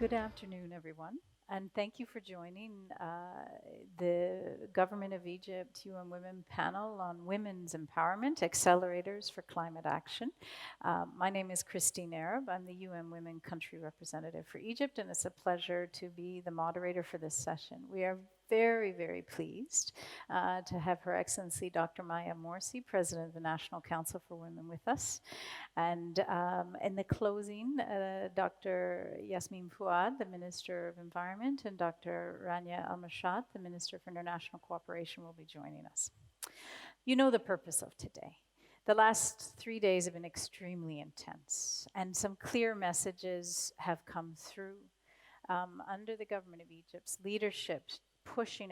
Good afternoon, everyone, and thank you for joining the Government of Egypt UN Women panel on women's empowerment, accelerators for climate action. My name is Christine Arab. I'm the UN Women Country Representative for Egypt, and it's a pleasure to be the moderator for this session. We are very, very pleased to have Her Excellency Dr. Maya Morsi, President of the National Council for Women, with us. And in the closing, Dr. Yasmin Fouad, the Minister of Environment, and Dr. Rania Al-Mashat, the Minister for International Cooperation, will be joining us. You know the purpose of today. The last 3 days have been extremely intense, and some clear messages have come through under the government of Egypt's leadership, pushing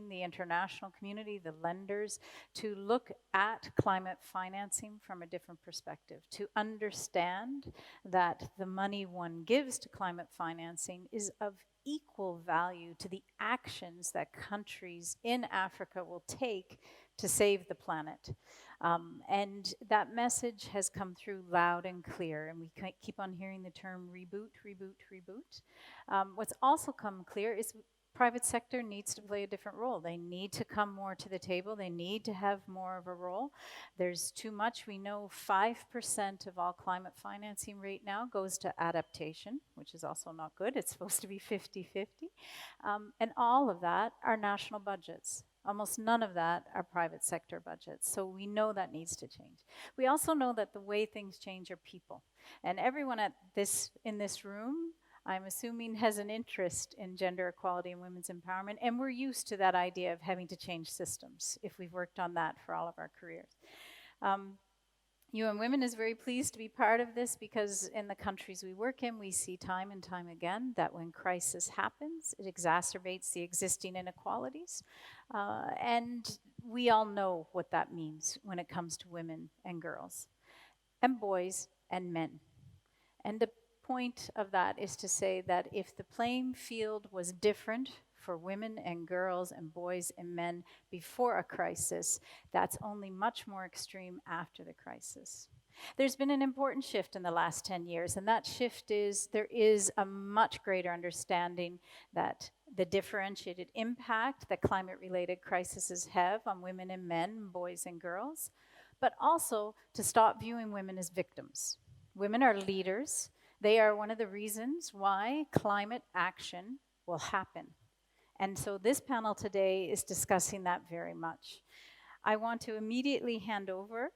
the international community, the lenders, to look at climate financing from a different perspective, to understand that the money one gives to climate financing is of equal value to the actions that countries in Africa will take to save the planet. And that message has come through loud and clear, and we keep on hearing the term reboot, reboot, reboot. What's also come clear is private sector needs to play a different role. They need to come more to the table. They need to have more of a role. There's too much. We know 5% of all climate financing right now goes to adaptation, which is also not good. It's supposed to be 50-50. And all of that are national budgets. Almost none of that are private sector budgets. So we know that needs to change. We also know that the way things change are people. And everyone in this room, I'm assuming, has an interest in gender equality and women's empowerment, and we're used to that idea of having to change systems if we've worked on that for all of our careers. UN Women is very pleased to be part of this because in the countries we work in, we see time and time again that when crisis happens, it exacerbates the existing inequalities. And we all know what that means when it comes to women and girls, and boys and men. And the point of that is to say that if the playing field was different for women and girls and boys and men before a crisis, that's only much more extreme after the crisis. There's been an important shift in the last 10 years, and that shift is there is a much greater understanding that the differentiated impact that climate-related crises have on women and men, boys and girls, but also to stop viewing women as victims. Women are leaders. They are one of the reasons why climate action will happen. And so this panel today is discussing that very much. I want to immediately hand over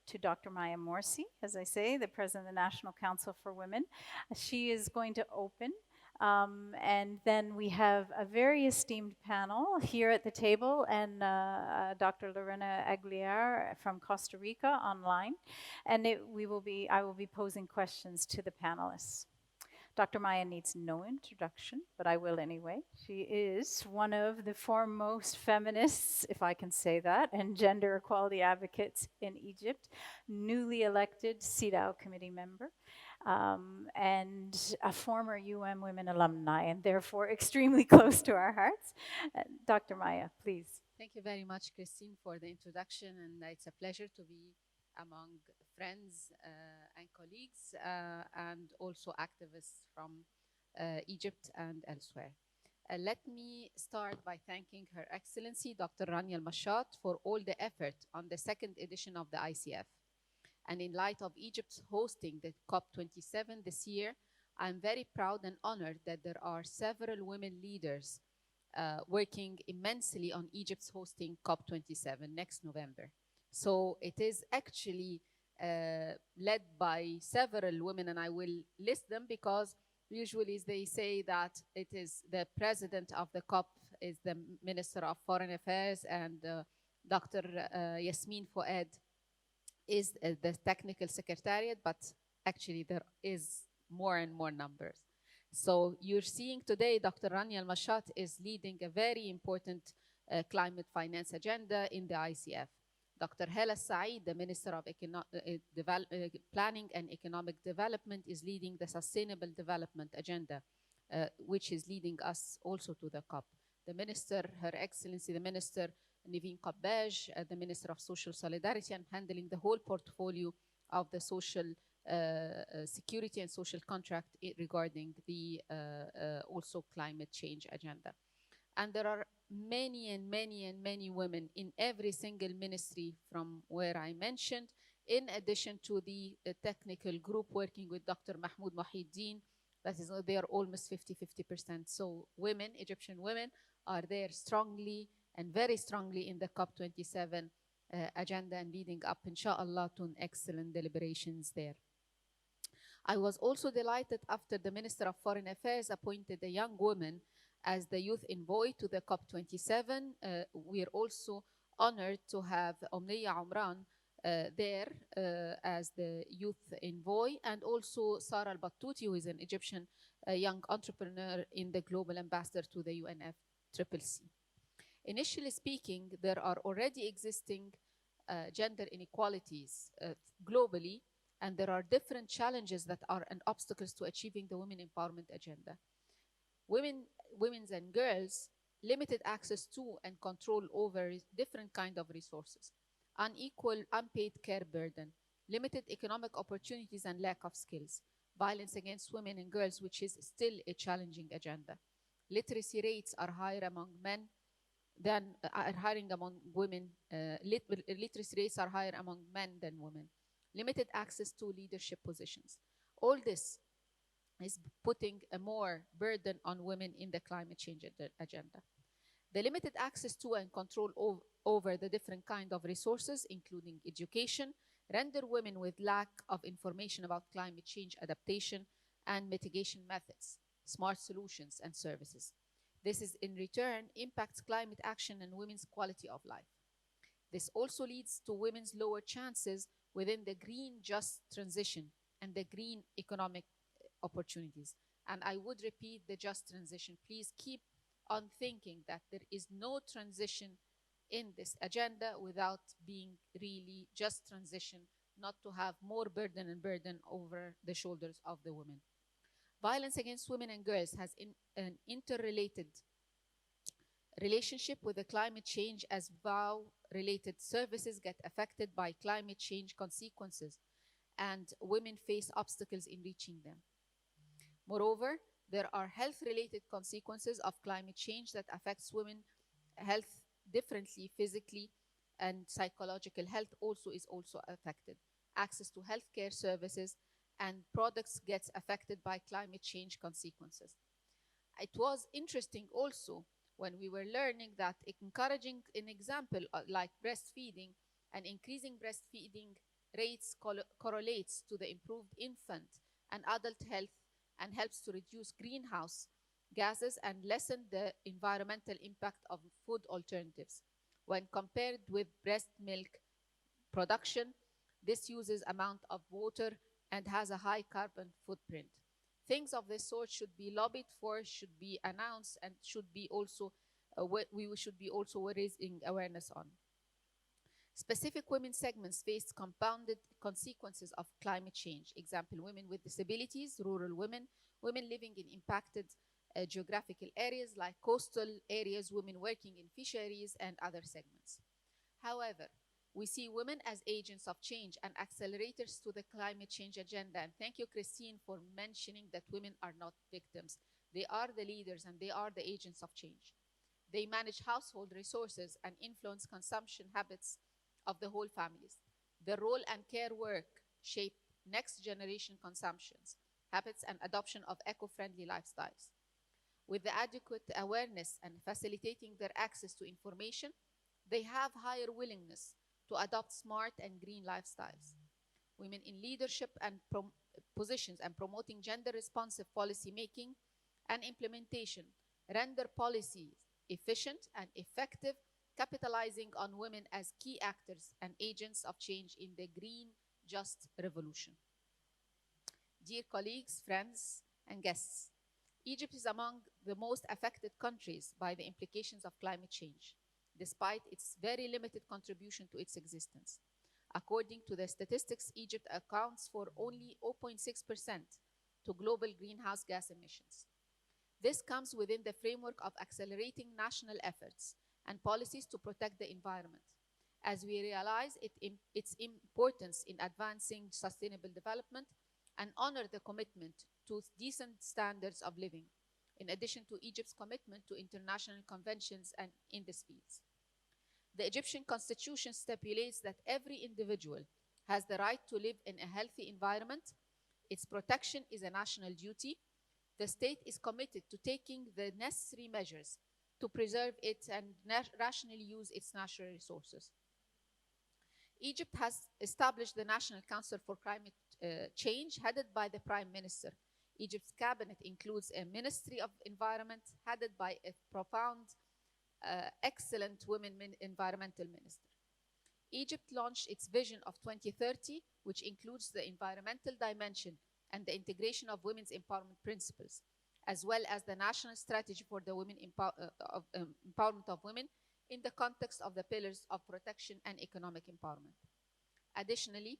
to Dr. Maya Morsi, as I say, the President of the National Council for Women. She is going to open. And then we have a very esteemed panel here at the table, and Dr. Lorena Aguilar from Costa Rica online. And I will be posing questions to the panelists. Dr. Maya needs no introduction, but I will anyway. She is one of the foremost feminists, if I can say that, and gender equality advocates in Egypt, newly elected CEDAW committee member, and a former UN Women alumni, and therefore extremely close to our hearts. Dr. Maya, please. Thank you very much, Christine, for the introduction, and it's a pleasure to be among friends and colleagues and also activists from Egypt and elsewhere. Let me start by thanking Her Excellency Dr. Rania Al-Mashat for all the effort on the second edition of the ICF. And in light of Egypt's hosting the COP27 this year, I'm very proud and honored that there are several women leaders working immensely on Egypt's hosting COP27 next November. So it is actually led by several women, and I will list them because usually they say that it is the president of the COP is the Minister of Foreign Affairs, and Dr. Yasmin Fouad is the technical secretariat, but actually there is more and more numbers. So you're seeing today Dr. Rania Al-Mashat is leading a very important climate finance agenda in the ICF. Dr. Hala Saeed, the Minister of Planning and Economic Development, is leading the Sustainable Development Agenda, which is leading us also to the COP. The Minister, Her Excellency, the Minister Niveen Qabbaj, the Minister of Social Solidarity, and handling the whole portfolio of the social security and social contract regarding the also climate change agenda. And there are many and many and many women in every single ministry from where I mentioned, in addition to the technical group working with Dr. Mahmoud Mohiuddin. That is, they are almost 50-50%. So women, Egyptian women, are there strongly and very strongly in the COP27 agenda and leading up, inshallah, to an excellent deliberations there. I was also delighted after the Minister of Foreign Affairs appointed a young woman as the youth envoy to the COP27. We are also honored to have Omniya Umran there as the youth envoy, and also Sarah Al-Battuti, who is an Egyptian young entrepreneur in the global ambassador to the UNFCCC. Initially speaking, there are already existing gender inequalities globally, and there are different challenges that are and obstacles to achieving the women empowerment agenda. Women's and girls limited access to and control over different kind of resources, unequal unpaid care burden, limited economic opportunities and lack of skills, violence against women and girls, which is still a challenging agenda. Literacy rates are higher among men than are higher among women. Literacy rates are higher among men than women. Limited access to leadership positions. All this is putting a more burden on women in the climate change agenda. The limited access to and control over the different kind of resources, including education, render women with lack of information about climate change adaptation and mitigation methods, smart solutions and services. This is in return impacts climate action and women's quality of life. This also leads to women's lower chances within the green just transition and the green economic opportunities. And I would repeat the just transition. Please keep on thinking that there is no transition in this agenda without being really just transition, not to have more burden over the shoulders of the women. Violence against women and girls has an interrelated relationship with the climate change, as vow-related services get affected by climate change consequences and women face obstacles in reaching them. Moreover, there are health-related consequences of climate change that affects women's health differently, physically and psychological health is also affected. Access to healthcare services and products gets affected by climate change consequences. It was interesting also when we were learning that encouraging an example like breastfeeding and increasing breastfeeding rates correlates to the improved infant and adult health and helps to reduce greenhouse gases and lessen the environmental impact of food alternatives. When compared with breast milk production, this uses amount of water and has a high carbon footprint. Things of this sort should be lobbied for, should be announced, and should be also we should be also raising awareness on. Specific women segments face compounded consequences of climate change. Example, women with disabilities, rural women, women living in impacted geographical areas like coastal areas, women working in fisheries, and other segments. However, we see women as agents of change and accelerators to the climate change agenda. And thank you, Christine, for mentioning that women are not victims. They are the leaders and they are the agents of change. They manage household resources and influence consumption habits of the whole families. Their role and care work shape next generation consumptions, habits, and adoption of eco-friendly lifestyles. With the adequate awareness and facilitating their access to information, they have higher willingness to adopt smart and green lifestyles. Women in leadership and positions and promoting gender-responsive policy making and implementation render policies efficient and effective, capitalizing on women as key actors and agents of change in the green just revolution. Dear colleagues, friends, and guests, Egypt is among the most affected countries by the implications of climate change, despite its very limited contribution to its existence. According to the statistics, Egypt accounts for only 0.6% to global greenhouse gas emissions. This comes within the framework of accelerating national efforts and policies to protect the environment. as we realize its importance in advancing sustainable development and honor the commitment to decent standards of living, in addition to Egypt's commitment to international conventions and in this field. The Egyptian constitution stipulates that every individual has the right to live in a healthy environment. Its protection is a national duty. The state is committed to taking the necessary measures to preserve it and rationally use its natural resources. Egypt has established the National Council for Climate Change, headed by the Prime Minister. Egypt's cabinet includes a Ministry of Environment, headed by a profound, excellent women environmental minister. Egypt launched its vision of 2030, which includes the environmental dimension and the integration of women's empowerment principles, as well as the national strategy for the empowerment of women in the context of the pillars of protection and economic empowerment. Additionally,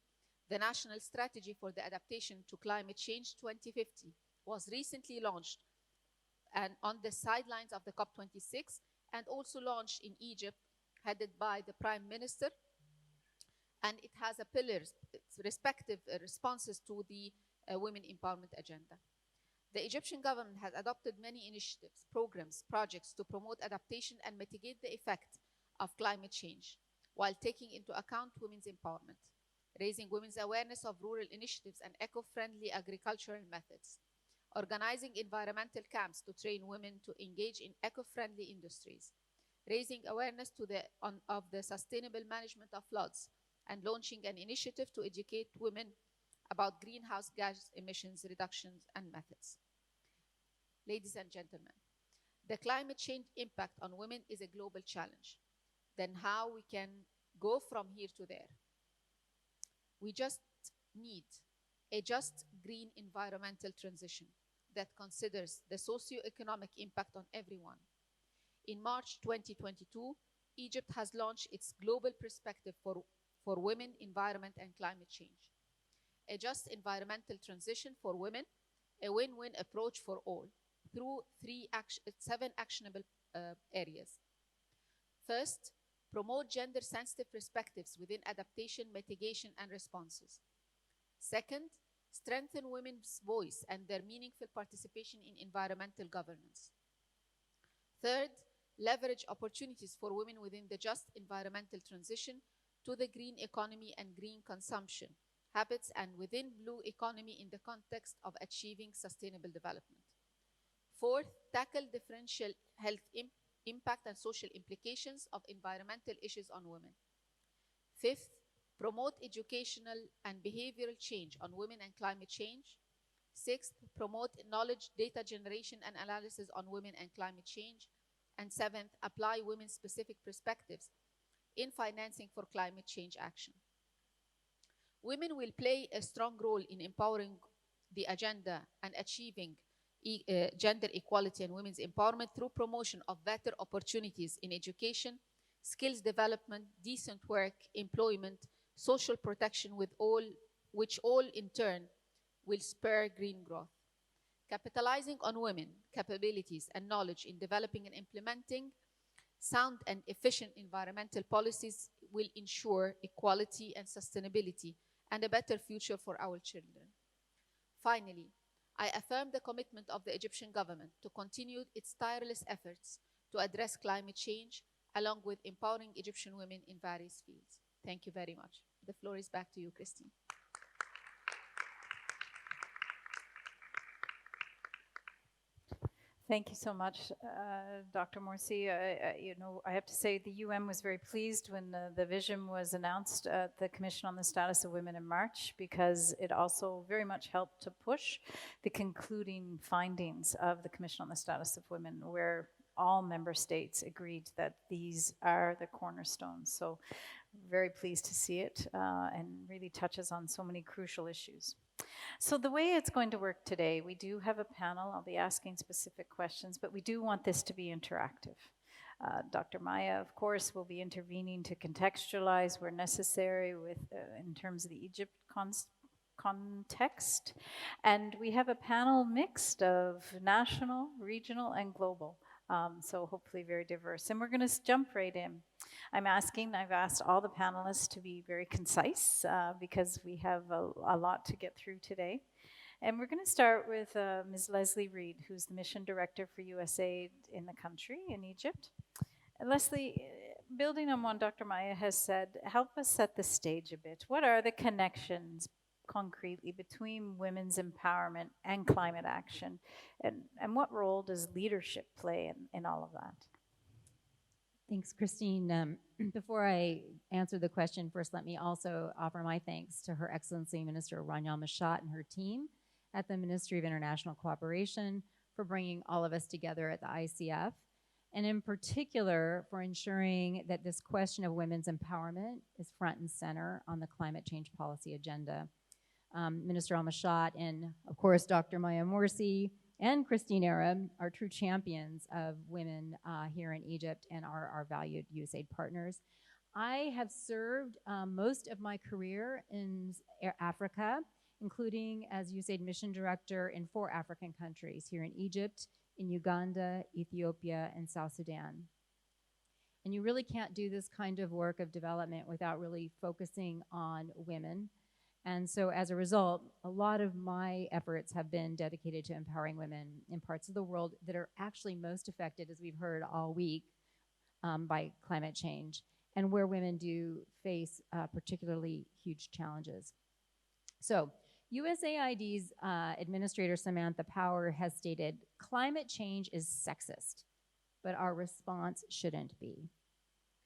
the National Strategy for the Adaptation to Climate Change 2050 was recently launched and on the sidelines of the COP26 and also launched in Egypt, headed by the Prime Minister, and it has a pillars, respective responses to the women empowerment agenda. The Egyptian government has adopted many initiatives, programs, projects to promote adaptation and mitigate the effect of climate change, while taking into account women's empowerment, raising women's awareness of rural initiatives and eco-friendly agricultural methods, organizing environmental camps to train women to engage in eco-friendly industries, raising awareness of the sustainable management of floods, and launching an initiative to educate women about greenhouse gas emissions reductions and methods. Ladies and gentlemen, the climate change impact on women is a global challenge. Then how we can go from here to there? We just need a just green environmental transition that considers the socio-economic impact on everyone. In March 2022, Egypt has launched its global perspective for women, environment, and climate change. A just environmental transition for women, a win-win approach for all, through 7 actionable areas. First, promote gender-sensitive perspectives within adaptation, mitigation, and responses. Second, strengthen women's voice and their meaningful participation in environmental governance. Third, leverage opportunities for women within the just environmental transition to the green economy and green consumption habits and within blue economy in the context of achieving sustainable development. Fourth, tackle differential health impact and social implications of environmental issues on women. Fifth, promote educational and behavioral change on women and climate change. Sixth, promote knowledge data generation and analysis on women and climate change. And seventh, apply women-specific perspectives in financing for climate change action. Women will play a strong role in empowering the agenda and achieving gender equality and women's empowerment through promotion of better opportunities in education, skills development, decent work, employment, social protection, which all in turn will spur green growth. Capitalizing on women capabilities and knowledge in developing and implementing sound and efficient environmental policies will ensure equality and sustainability and a better future for our children. Finally, I affirm the commitment of the Egyptian government to continue its tireless efforts to address climate change, along with empowering Egyptian women in various fields. Thank you very much. The floor is back to you, Christine. Thank you so much, Dr. Morsi. I have to say the UN was very pleased when the vision was announced at the Commission on the Status of Women in March, because it also very much helped to push the concluding findings of the Commission on the Status of Women, where all member states agreed that these are the cornerstones. So very pleased to see it and really touches on so many crucial issues. So the way it's going to work today, we do have a panel. I'll be asking specific questions, but we do want this to be interactive. Dr. Maya, of course, will be intervening to contextualize where necessary in terms of the Egypt context. And we have a panel mixed of national, regional, and global. So hopefully very diverse. And we're going to jump right in. I've asked all the panelists to be very concise because we have a lot to get through today. And we're going to start with Ms. Leslie Reed, who's the mission director for USAID in the country, in Egypt. Leslie, building on what Dr. Maya has said, help us set the stage a bit. What are the connections concretely between women's empowerment and climate action? And what role does leadership play in all of that? Thanks, Christine. Before I answer the question, first let me also offer my thanks to Her Excellency Minister Rania Mashat and her team at the Ministry of International Cooperation for bringing all of us together at the ICF, and in particular for ensuring that this question of women's empowerment is front and center on the climate change policy agenda. Minister Al-Mashat and, of course, Dr. Maya Morsi and Christine Arab are true champions of women here in Egypt and are our valued USAID partners. I have served most of my career in Africa, including as USAID mission director in 4 African countries, here in Egypt, in Uganda, Ethiopia, and South Sudan. And you really can't do this kind of work of development without really focusing on women. And so as a result, a lot of my efforts have been dedicated to empowering women in parts of the world that are actually most affected, as we've heard all week, by climate change, and where women do face particularly huge challenges. So USAID's Administrator Samantha Power has stated, climate change is sexist, but our response shouldn't be.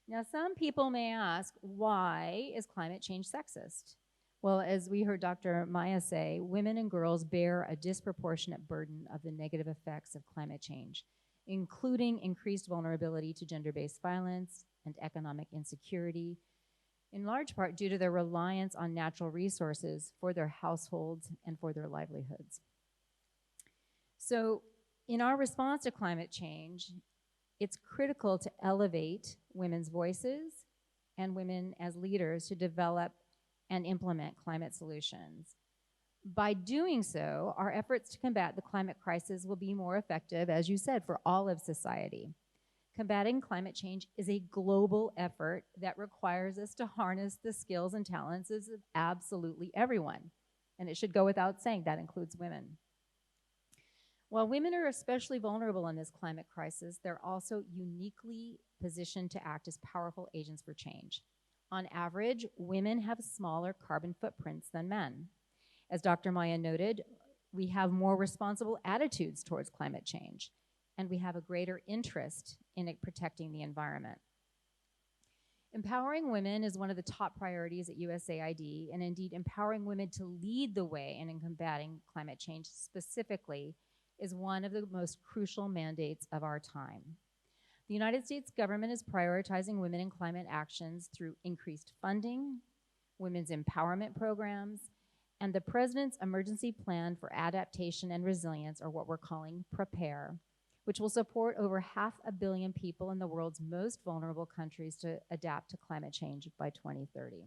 Now, some people may ask, why is climate change sexist? Well, as we heard Dr. Maya say, women and girls bear a disproportionate burden of the negative effects of climate change, including increased vulnerability to gender-based violence and economic insecurity, in large part due to their reliance on natural resources for their households and for their livelihoods. So in our response to climate change, it's critical to elevate women's voices and women as leaders to develop and implement climate solutions. By doing so, our efforts to combat the climate crisis will be more effective, as you said, for all of society. Combating climate change is a global effort that requires us to harness the skills and talents of absolutely everyone. And it should go without saying that includes women. While women are especially vulnerable in this climate crisis, they're also uniquely positioned to act as powerful agents for change. On average, women have smaller carbon footprints than men. As Dr. Maya noted, we have more responsible attitudes towards climate change, and we have a greater interest in protecting the environment. Empowering women is one of the top priorities at USAID, and indeed empowering women to lead the way in combating climate change specifically is one of the most crucial mandates of our time. The United States government is prioritizing women in climate actions through increased funding, women's empowerment programs, and the President's Emergency Plan for Adaptation and Resilience, or what we're calling PREPARE, which will support over 500 million people in the world's most vulnerable countries to adapt to climate change by 2030.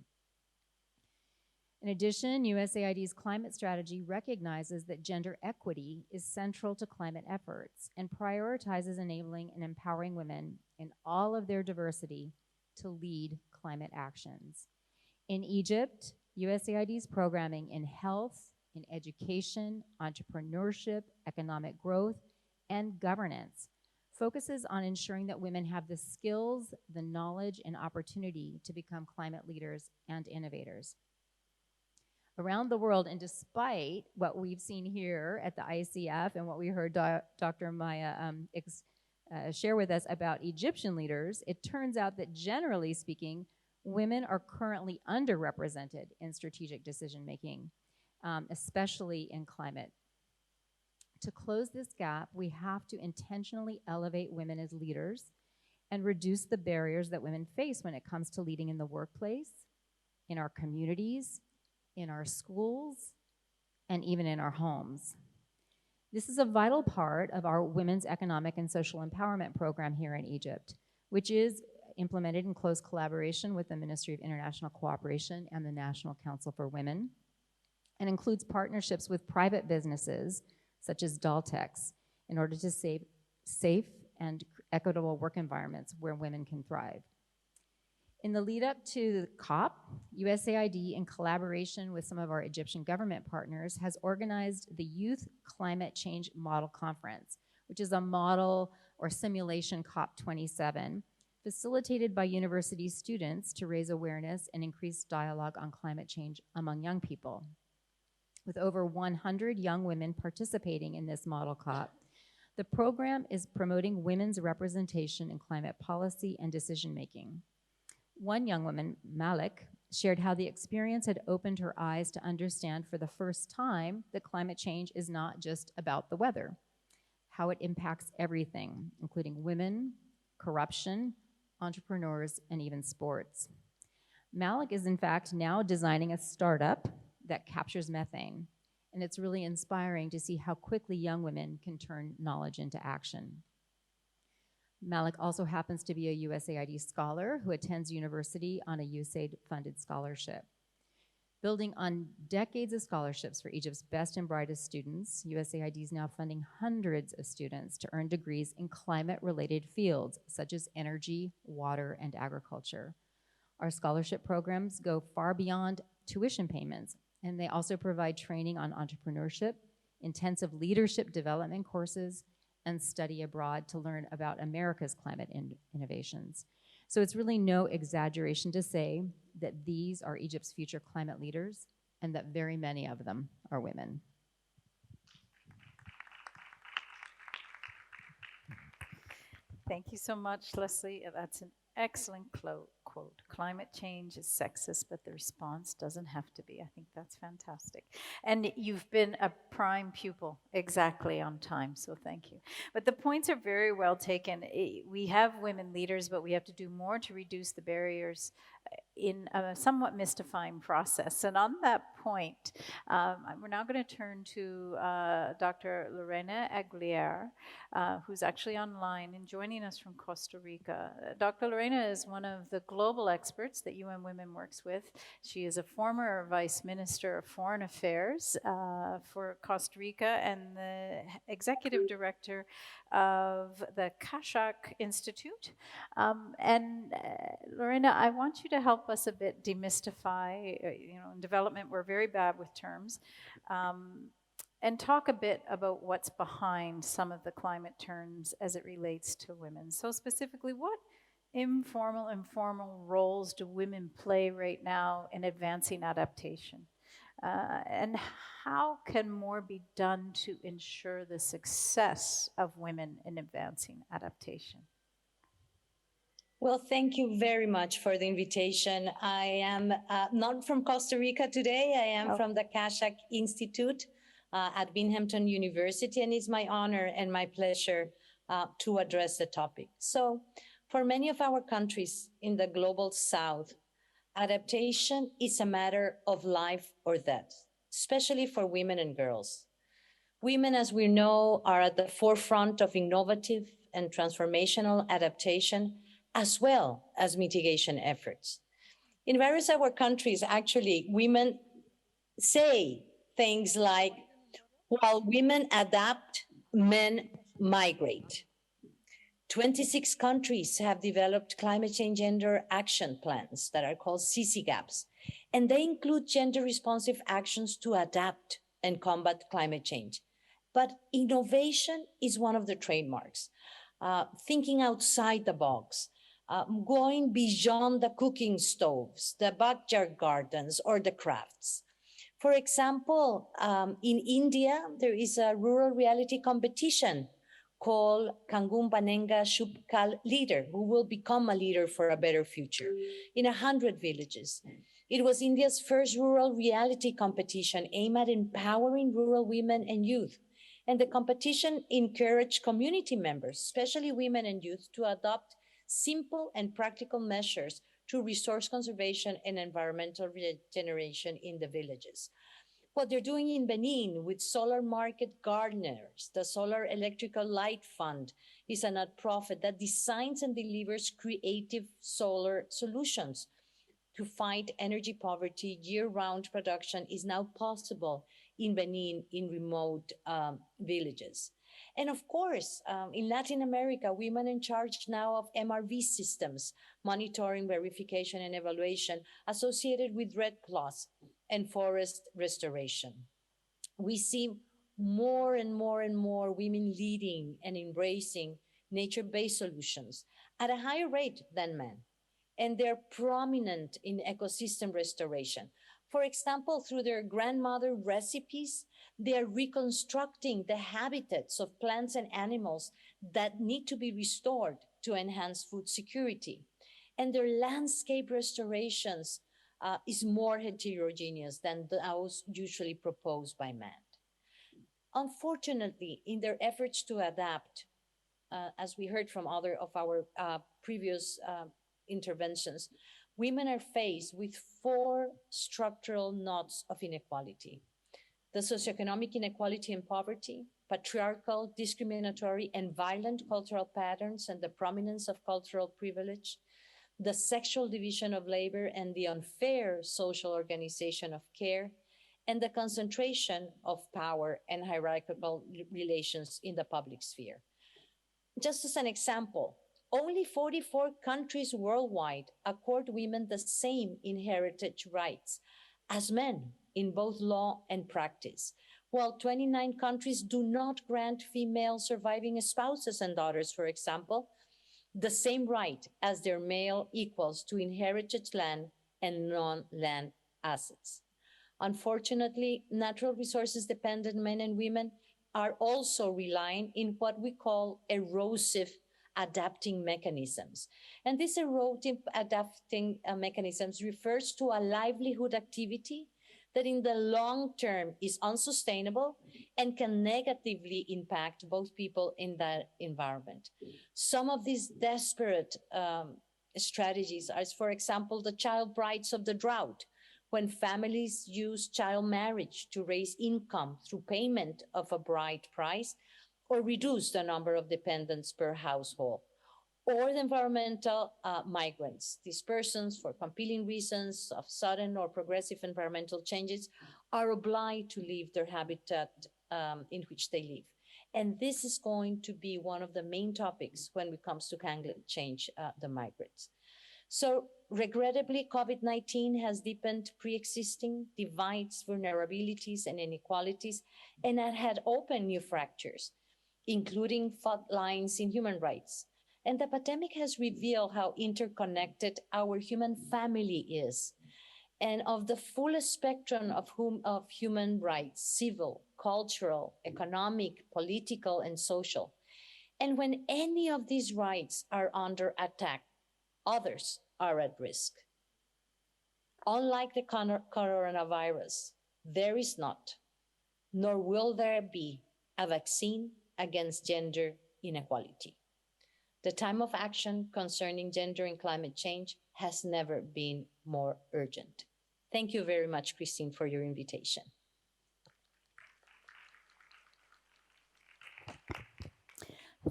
In addition, USAID's climate strategy recognizes that gender equity is central to climate efforts and prioritizes enabling and empowering women in all of their diversity to lead climate actions. In Egypt, USAID's programming in health, in education, entrepreneurship, economic growth, and governance focuses on ensuring that women have the skills, the knowledge, and opportunity to become climate leaders and innovators. Around the world, and despite what we've seen here at the ICF and what we heard Dr. Maya share with us about Egyptian leaders, it turns out that generally speaking, women are currently underrepresented in strategic decision-making, especially in climate. To close this gap, we have to intentionally elevate women as leaders and reduce the barriers that women face when it comes to leading in the workplace, in our communities, in our schools, and even in our homes. This is a vital part of our Women's Economic and Social Empowerment Program here in Egypt, which is implemented in close collaboration with the Ministry of International Cooperation and the National Council for Women, and includes partnerships with private businesses, such as Daltex, in order to save safe and equitable work environments where women can thrive. In the lead up to the COP, USAID, in collaboration with some of our Egyptian government partners, has organized the Youth Climate Change Model Conference, which is a model or simulation COP27, facilitated by university students to raise awareness and increase dialogue on climate change among young people. With over 100 young women participating in this model COP, the program is promoting women's representation in climate policy and decision making. One young woman, Malik, shared how the experience had opened her eyes to understand for the first time that climate change is not just about the weather, how it impacts everything, including women, corruption, entrepreneurs, and even sports. Malik is in fact now designing a startup that captures methane, and it's really inspiring to see how quickly young women can turn knowledge into action. Malik also happens to be a USAID scholar who attends university on a USAID-funded scholarship. Building on decades of scholarships for Egypt's best and brightest students, USAID is now funding hundreds of students to earn degrees in climate-related fields, such as energy, water, and agriculture. Our scholarship programs go far beyond tuition payments, and they also provide training on entrepreneurship, intensive leadership development courses, and study abroad to learn about America's climate innovations. So it's really no exaggeration to say that these are Egypt's future climate leaders and that very many of them are women. Thank you so much, Leslie. That's an excellent quote. Climate change is sexist, but the response doesn't have to be. I think that's fantastic. And you've been a prime pupil, exactly on time, so thank you. But the points are very well taken. We have women leaders, but we have to do more to reduce the barriers in a somewhat mystifying process. And on that point, we're now going to turn to Dr. Lorena Aguilar, who's actually online and joining us from Costa Rica. Dr. Lorena is one of the global experts that UN Women works with. She is a former Vice Minister of Foreign Affairs for Costa Rica and the Executive Director of the Kashak Institute. Lorena, I want you to help us a bit demystify, in development we're very bad with terms, and talk a bit about what's behind some of the climate terms as it relates to women. So specifically, what informal and formal roles do women play right now in advancing adaptation? And how can more be done to ensure the success of women in advancing adaptation? Well, thank you very much for the invitation. I am not from Costa Rica today. I am from the Kashak Institute at Binghamton University, and it's my honor and my pleasure to address the topic. So, for many of our countries in the global south, adaptation is a matter of life or death, especially for women and girls. Women, as we know, are at the forefront of innovative and transformational adaptation, as well as mitigation efforts. In various of our countries, actually, women say things like, while women adapt, men migrate. 26 countries have developed climate change gender action plans that are called CCGAPs, and they include gender responsive actions to adapt and combat climate change. But innovation is one of the trademarks. Thinking outside the box, going beyond the cooking stoves, the backyard gardens, or the crafts. For example, in India, there is a rural reality competition called Kangum Banenga Shubkal Leader, who will become a leader for a better future in 100 villages. It was India's first rural reality competition aimed at empowering rural women and youth. And the competition encouraged community members, especially women and youth, to adopt simple and practical measures to resource conservation and environmental regeneration in the villages. What they're doing in Benin with solar market gardeners, the Solar Electrical Light Fund is a nonprofit that designs and delivers creative solar solutions to fight energy poverty. Year-round production is now possible in Benin in remote villages. And of course, in Latin America, women in charge now of MRV systems, monitoring, verification, and evaluation associated with Red Plus and forest restoration. We see more and more and more women leading and embracing nature-based solutions at a higher rate than men. And they're prominent in ecosystem restoration. For example, through their grandmother recipes, they are reconstructing the habitats of plants and animals that need to be restored to enhance food security. And their landscape restorations is more heterogeneous than those usually proposed by men. Unfortunately, in their efforts to adapt, as we heard from other of our previous interventions, women are faced with four structural knots of inequality: the socioeconomic inequality and poverty, patriarchal, discriminatory, and violent cultural patterns, and the prominence of cultural privilege, the sexual division of labor and the unfair social organization of care, and the concentration of power and hierarchical relations in the public sphere. Just as an example, only 44 countries worldwide accord women the same inherited rights as men in both law and practice, while 29 countries do not grant female surviving spouses and daughters, for example, the same right as their male equals to inherited land and non-land assets. Unfortunately, natural resources dependent men and women are also relying in what we call erosive adapting mechanisms. And these erosive adapting mechanisms refers to a livelihood activity that in the long term is unsustainable and can negatively impact both people in that environment. Some of these desperate strategies are, for example, the child brides of the drought, when families use child marriage to raise income through payment of a bride price or reduce the number of dependents per household, or the environmental migrants. These persons, for compelling reasons of sudden or progressive environmental changes, are obliged to leave their habitat in which they live. And this is going to be one of the main topics when it comes to climate change, the migrants. So regrettably, COVID-19 has deepened pre-existing divides, vulnerabilities, and inequalities, and it had opened new fractures, including fault lines in human rights. And the pandemic has revealed how interconnected our human family is, and of the full spectrum of human rights: civil, cultural, economic, political, and social. And when any of these rights are under attack, others are at risk. Unlike the coronavirus, there is not, nor will there be, a vaccine against gender inequality. The time of action concerning gender and climate change has never been more urgent. Thank you very much, Christine, for your invitation.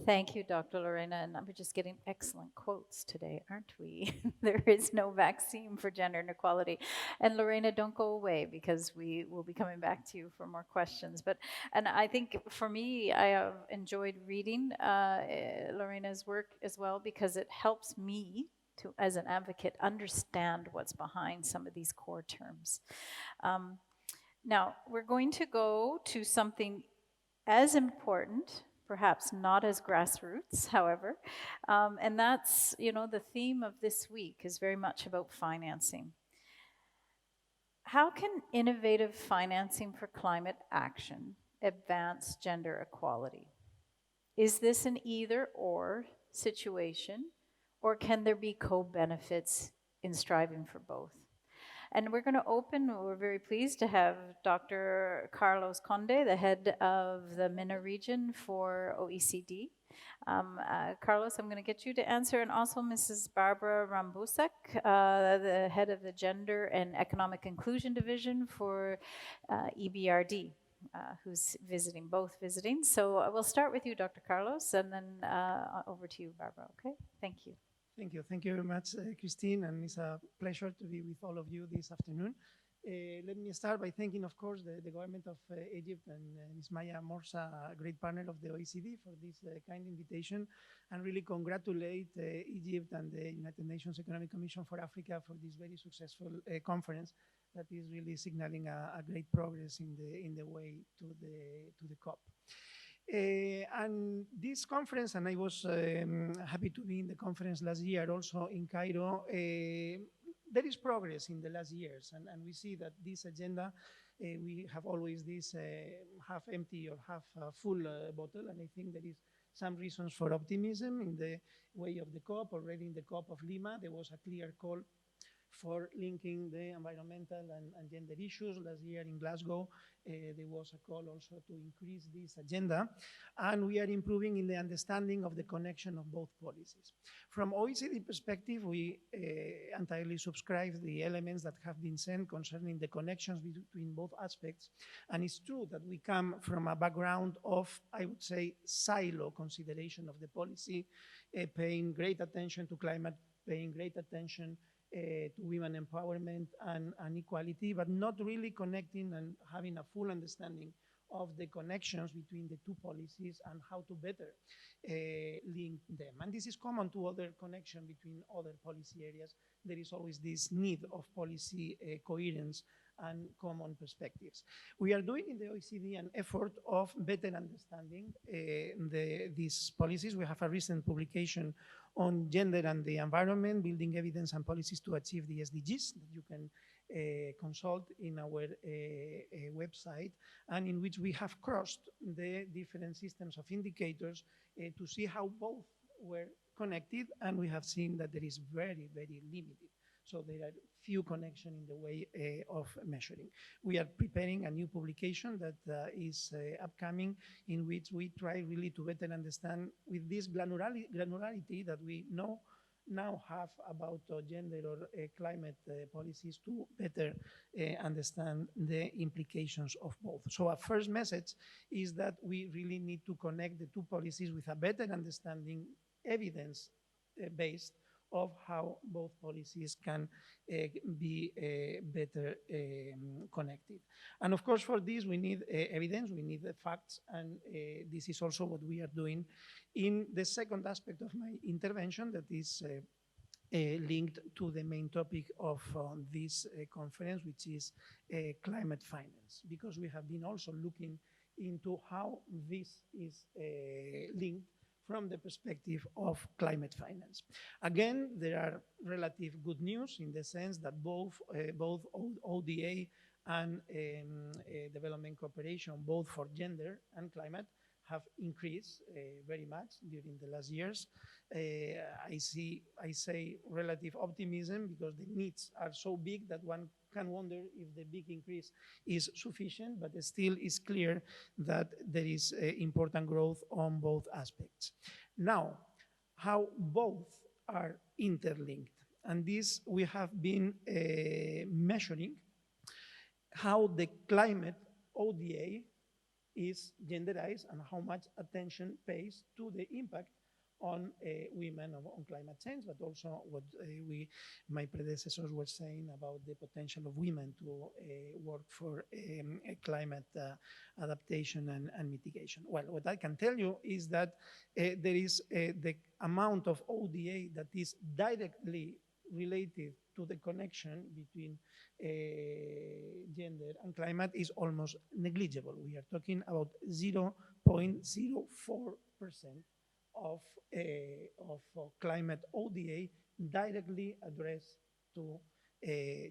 Thank you, Dr. Lorena. And we're just getting excellent quotes today, aren't we? There is no vaccine for gender inequality. And Lorena, don't go away, because we will be coming back to you for more questions. And I think for me, I have enjoyed reading Lorena's work as well, because it helps me to, as an advocate, understand what's behind some of these core terms. Now, we're going to go to something as important, perhaps not as grassroots, however, and that's, the theme of this week is very much about financing. How can innovative financing for climate action advance gender equality? Is this an either-or situation, or can there be co-benefits in striving for both? And we're going to we're very pleased to have Dr. Carlos Conde, the head of the MENA region for OECD. Carlos, I'm going to get you to answer, and also Mrs. Barbara Rambusek, the head of the Gender and Economic Inclusion Division for EBRD, who's both visiting. So we'll start with you, Dr. Carlos, and then over to you, Barbara, okay? Thank you. Thank you. Thank you very much, Christine, and it's a pleasure to be with all of you this afternoon. Let me start by thanking, of course, the government of Egypt and Ms. Maya Morsa, a great partner of the OECD, for this kind invitation, and really congratulate Egypt and the United Nations Economic Commission for Africa for this very successful conference that is really signaling a great progress in the way to the COP. And this conference, and I was happy to be in the conference last year also in Cairo, there is progress in the last years, and we see that this agenda, we have always this half empty or half full bottle, and I think there is some reasons for optimism in the way of the COP. Already in the COP of Lima, there was a clear call for linking the environmental and gender issues. Last year in Glasgow, there was a call also to increase this agenda, and we are improving in the understanding of the connection of both policies. From OECD perspective, we entirely subscribe the elements that have been said concerning the connections between both aspects, and it's true that we come from a background of, I would say, silo consideration of the policy, paying great attention to climate, paying great attention to women empowerment and equality, but not really connecting and having a full understanding of the connections between the two policies and how to better link them. And this is common to other connection between other policy areas. There is always this need of policy coherence and common perspectives. We are doing in the OECD an effort of better understanding these policies. We have a recent publication on gender and the environment, building evidence and policies to achieve the SDGs that you can consult in our website, and in which we have crossed the different systems of indicators to see how both were connected, and we have seen that there is very, very limited. So there are few connections in the way of measuring. We are preparing a new publication that is upcoming, in which we try really to better understand with this granularity that we now have about gender or climate policies, to better understand the implications of both. So our first message is that we really need to connect the two policies with a better understanding, evidence-based, of how both policies can be better connected. And of course, for this, we need evidence, we need the facts, and this is also what we are doing in the second aspect of my intervention, that is linked to the main topic of this conference, which is climate finance, because we have been also looking into how this is linked from the perspective of climate finance. Again, there are relative good news in the sense that both ODA and development cooperation, both for gender and climate, have increased very much during the last years. I say relative optimism because the needs are so big that one can wonder if the big increase is sufficient, but still is clear that there is important growth on both aspects. Now, how both are interlinked, and this we have been measuring how the climate ODA is genderized and how much attention pays to the impact on women on climate change, but also what my predecessors were saying about the potential of women to work for climate adaptation and mitigation. Well, what I can tell you is that there is the amount of ODA that is directly related to the connection between gender and climate is almost negligible. We are talking about 0.04% of climate ODA directly addressed to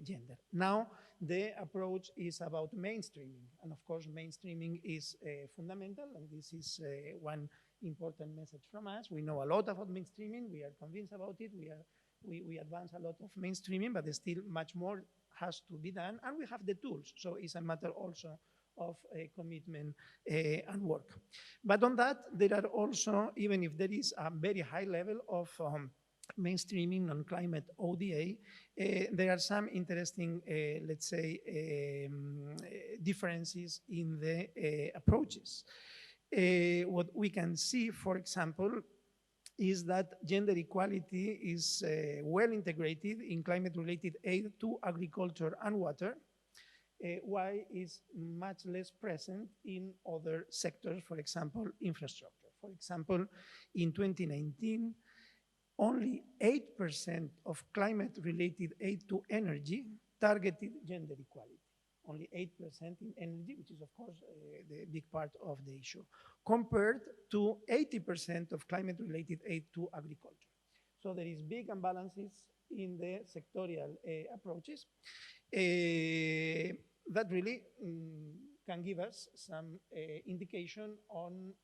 gender. Now, the approach is about mainstreaming, and of course, mainstreaming is fundamental, and this is one important message from us. We know a lot about mainstreaming. We are convinced about it. We advance a lot of mainstreaming, but still much more has to be done, and we have the tools. So it's a matter also of commitment and work. But on that, there are also, even if there is a very high level of mainstreaming on climate ODA, there are some interesting, let's say, differences in the approaches. What we can see, for example, is that gender equality is well integrated in climate-related aid to agriculture and water. why is much less present in other sectors, for example, infrastructure. For example, in 2019, only 8% of climate-related aid to energy targeted gender equality. Only 8% in energy, which is, of course, the big part of the issue, compared to 80% of climate-related aid to agriculture. So there is big imbalances in the sectorial approaches that really can give us some indication on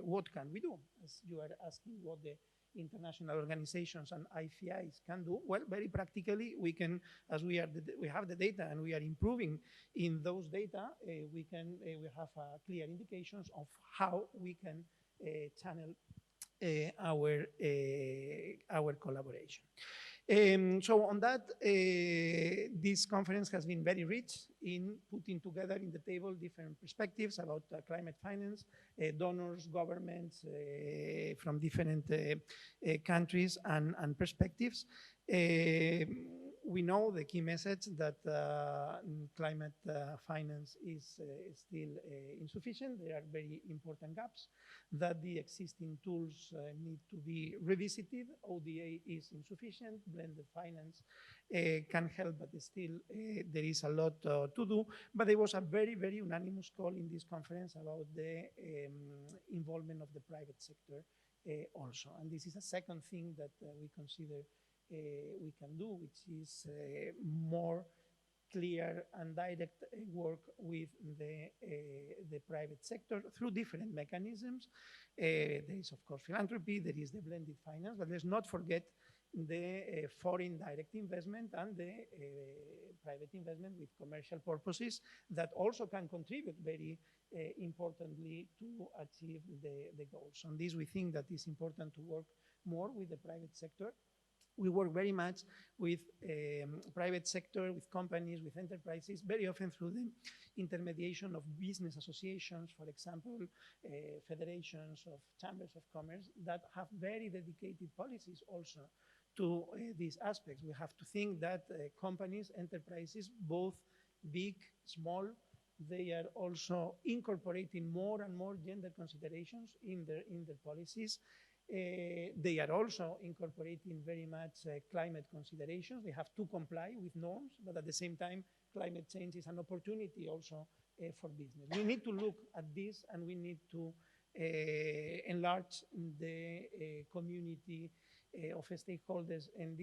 what can we do, as you are asking what the international organizations and IFIs can do. Well, very practically, we can, as we have the data and we are improving in those data, we have clear indications of how we can channel our collaboration. So on that, this conference has been very rich in putting together in the table different perspectives about climate finance, donors, governments from different countries and perspectives. We know the key message that climate finance is still insufficient. There are very important gaps, that the existing tools need to be revisited. ODA is insufficient. Blended finance can help, but still there is a lot to do. But there was a very, very unanimous call in this conference about the involvement of the private sector also. And this is a second thing that we consider we can do, which is more clear and direct work with the private sector through different mechanisms. There is, of course, philanthropy, there is the blended finance, but let's not forget the foreign direct investment and the private investment with commercial purposes that also can contribute very importantly to achieve the goals. On this, we think that it's important to work more with the private sector. We work very much with private sector, with companies, with enterprises, very often through the intermediation of business associations, for example, federations of chambers of commerce that have very dedicated policies also to these aspects. We have to think that companies, enterprises, both big, small, they are also incorporating more and more gender considerations in their policies. They are also incorporating very much climate considerations. They have to comply with norms, but at the same time, climate change is an opportunity also for business. We need to look at this, and we need to enlarge the community of stakeholders in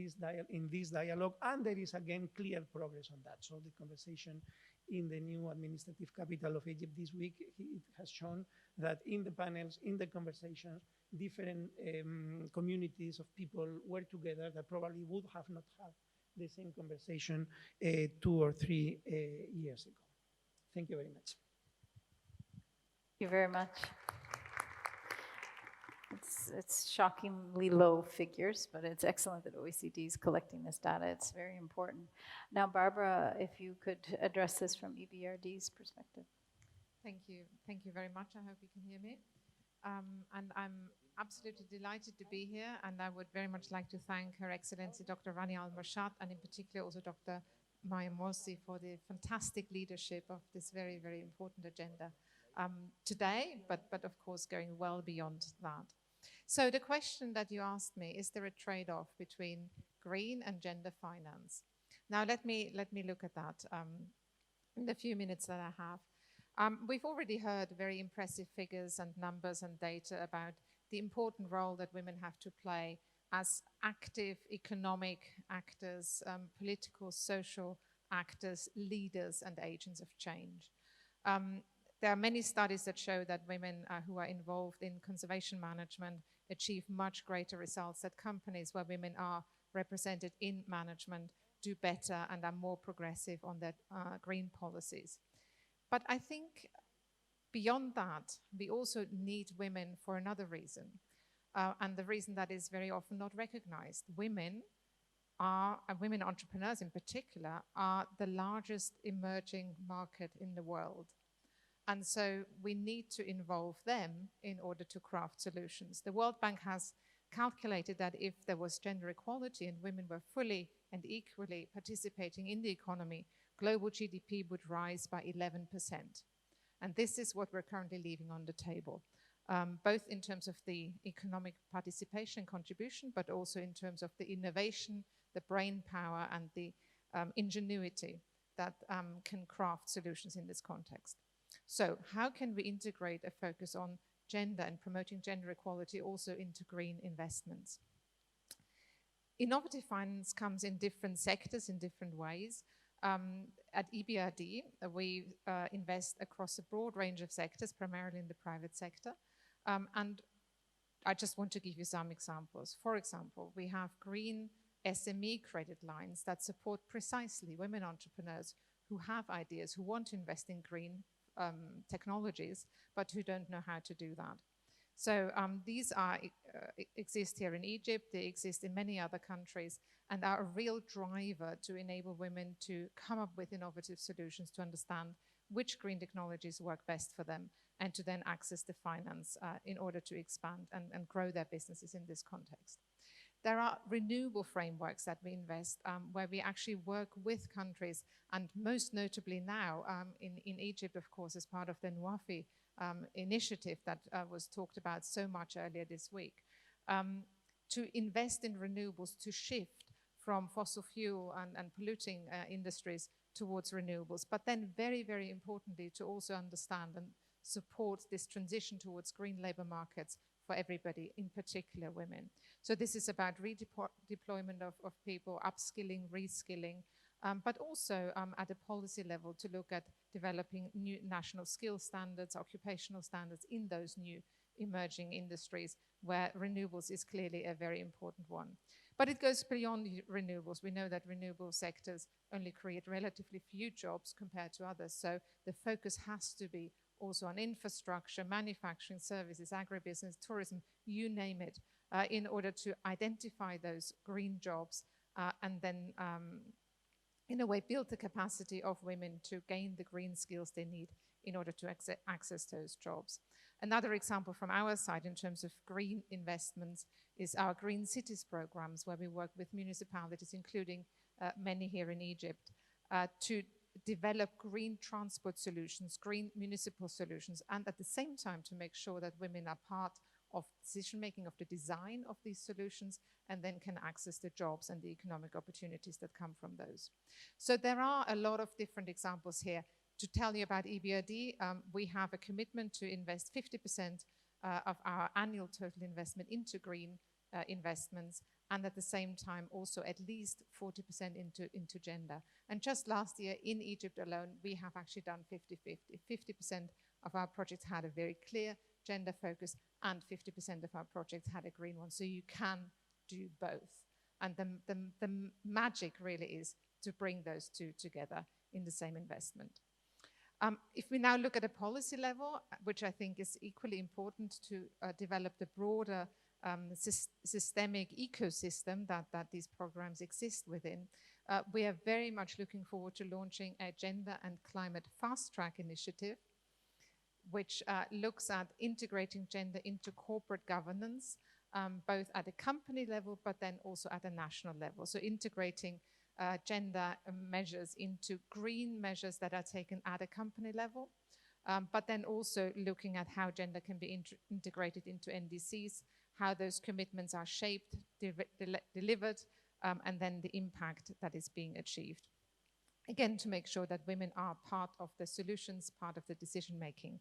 this dialogue, and there is again clear progress on that. So the conversation in the new administrative capital of Egypt this week, it has shown that in the panels, in the conversations, different communities of people were together that probably would have not had the same conversation 2 or 3 years ago. Thank you very much. Thank you very much. It's shockingly low figures, but it's excellent that OECD is collecting this data. It's very important. Now, Barbara, if you could address this from EBRD's perspective. Thank you. Thank you very much. I hope you can hear me. And I'm absolutely delighted to be here, and I would very much like to thank Her Excellency Dr. Rania Al-Mashad, and in particular also Dr. Maya Morsi for the fantastic leadership of this very, very important agenda today, but of course going well beyond that. So the question that you asked me, is there a trade-off between green and gender finance? Now let me look at that in the few minutes that I have. We've already heard very impressive figures and numbers and data about the important role that women have to play as active economic actors, political, social actors, leaders, and agents of change. There are many studies that show that women who are involved in conservation management achieve much greater results, that companies where women are represented in management do better and are more progressive on their green policies. But I think beyond that, we also need women for another reason. And the reason that is very often not recognized. Women entrepreneurs in particular, are the largest emerging market in the world. And so we need to involve them in order to craft solutions. The World Bank has calculated that if there was gender equality and women were fully and equally participating in the economy, global GDP would rise by 11%. And this is what we're currently leaving on the table, both in terms of the economic participation contribution, but also in terms of the innovation, the brain power, and the ingenuity that can craft solutions in this context. So how can we integrate a focus on gender and promoting gender equality also into green investments? Innovative finance comes in different sectors in different ways. At EBRD, we invest across a broad range of sectors, primarily in the private sector. And I just want to give you some examples. For example, we have green SME credit lines that support precisely women entrepreneurs who have ideas, who want to invest in green technologies, but who don't know how to do that. So these exist here in Egypt, they exist in many other countries, and are a real driver to enable women to come up with innovative solutions to understand which green technologies work best for them, and to then access the finance in order to expand and grow their businesses in this context. There are renewable frameworks that we invest where we actually work with countries, and most notably now in Egypt, of course, as part of the NWAFI initiative that was talked about so much earlier this week, to invest in renewables, to shift from fossil fuel and polluting industries towards renewables, but then very, very importantly, to also understand and support this transition towards green labor markets for everybody, in particular women. So this is about redeployment of people, upskilling, reskilling, but also at a policy level to look at developing new national skill standards, occupational standards in those new emerging industries where renewables is clearly a very important one. But it goes beyond renewables. We know that renewable sectors only create relatively few jobs compared to others. So the focus has to be also on infrastructure, manufacturing, services, agribusiness, tourism, you name it, in order to identify those green jobs and then in a way build the capacity of women to gain the green skills they need in order to access those jobs. Another example from our side in terms of green investments is our Green Cities programs, where we work with municipalities, including many here in Egypt, to develop green transport solutions, green municipal solutions, and at the same time to make sure that women are part of decision-making of the design of these solutions and then can access the jobs and the economic opportunities that come from those. So there are a lot of different examples here. To tell you about EBRD, we have a commitment to invest 50% of our annual total investment into green investments, and at the same time also at least 40% into gender. And just last year in Egypt alone, we have actually done 50-50. 50% of our projects had a very clear gender focus, and 50% of our projects had a green one. So you can do both. And the magic really is to bring those two together in the same investment. If we now look at a policy level, which I think is equally important to develop the broader systemic ecosystem that these programs exist within, we are very much looking forward to launching a Gender and Climate Fast Track initiative, which looks at integrating gender into corporate governance, both at a company level, but then also at a national level. So integrating gender measures into green measures that are taken at a company level, but then also looking at how gender can be integrated into NDCs, how those commitments are shaped, delivered, and then the impact that is being achieved. Again, to make sure that women are part of the solutions, part of the decision-making.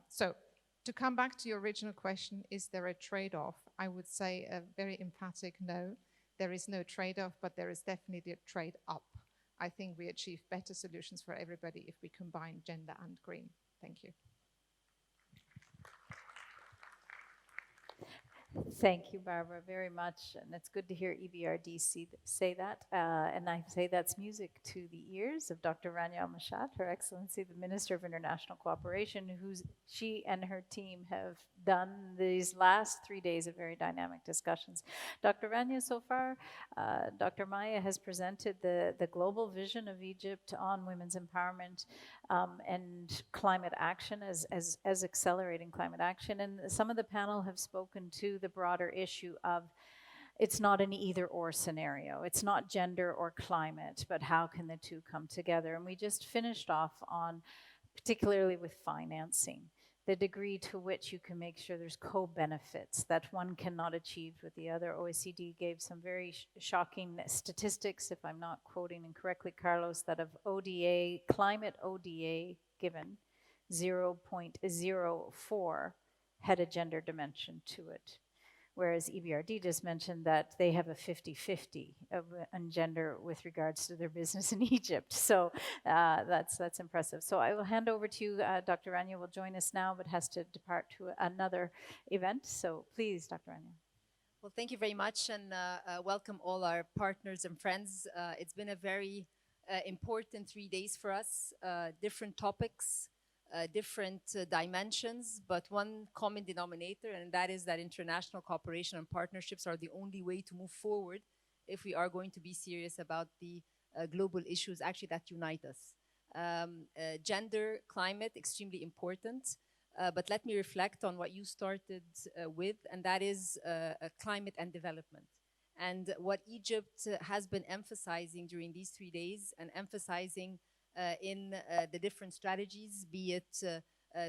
So to come back to your original question, is there a trade-off? I would say a very emphatic no. There is no trade-off, but there is definitely a trade-up. I think we achieve better solutions for everybody if we combine gender and green. Thank you. Thank you, Barbara, very much. And it's good to hear EBRD say that. And I say that's music to the ears of Dr. Rania Al-Mashat, Her Excellency, the Minister of International Cooperation, she and her team have done these last 3 days of very dynamic discussions. Dr. Rania, so far, Dr. Maya has presented the global vision of Egypt on women's empowerment and climate action as accelerating climate action. And some of the panel have spoken to the broader issue of it's not an either or scenario. It's not gender or climate, but how can the two come together? And we just finished off on, particularly with financing, the degree to which you can make sure there's co-benefits that one cannot achieve with the other. OECD gave some very shocking statistics, if I'm not quoting incorrectly, Carlos, that of ODA, climate ODA given, 0.04 had a gender dimension to it. Whereas EBRD just mentioned that they have a 50-50 on gender with regards to their business in Egypt. So that's impressive. So I will hand over to you. Dr. Rania will join us now, but has to depart to another event. So please, Dr. Rania. Well, thank you very much, and welcome all our partners and friends. It's been a very important 3 days for us, different topics, different dimensions, but one common denominator, and that is that international cooperation and partnerships are the only way to move forward if we are going to be serious about the global issues actually that unite us. Gender, climate, extremely important. But let me reflect on what you started with, and that is climate and development. And what Egypt has been emphasizing during these 3 days and emphasizing in the different strategies, be it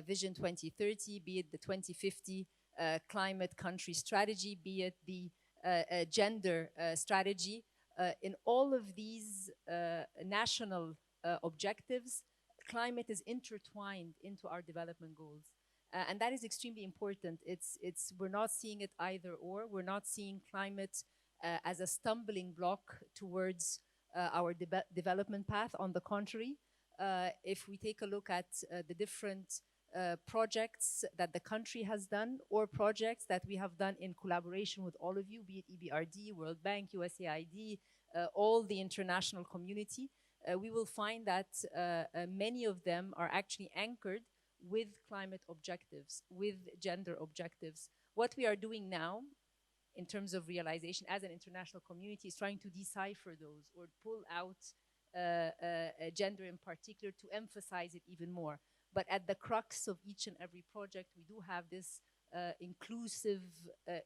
Vision 2030, be it the 2050 climate country strategy, be it the gender strategy, in all of these national objectives, climate is intertwined into our development goals. And that is extremely important. We're not seeing it either or. We're not seeing climate as a stumbling block towards our development path. On the contrary, if we take a look at the different projects that the country has done or projects that we have done in collaboration with all of you, be it EBRD, World Bank, USAID, all the international community, we will find that many of them are actually anchored with climate objectives, with gender objectives. What we are doing now in terms of realization as an international community is trying to decipher those or pull out gender in particular to emphasize it even more. But at the crux of each and every project, we do have this inclusive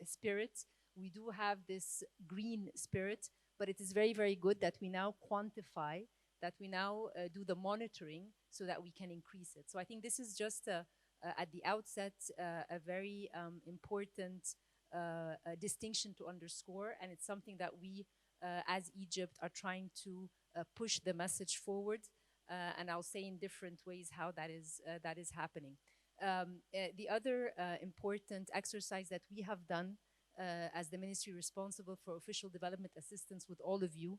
spirit. We do have this green spirit, but it is very, very good that we now quantify, that we now do the monitoring so that we can increase it. So I think this is just at the outset a very important distinction to underscore, and it's something that we as Egypt are trying to push the message forward, and I'll say in different ways how that is happening. The other important exercise that we have done as the ministry responsible for official development assistance with all of you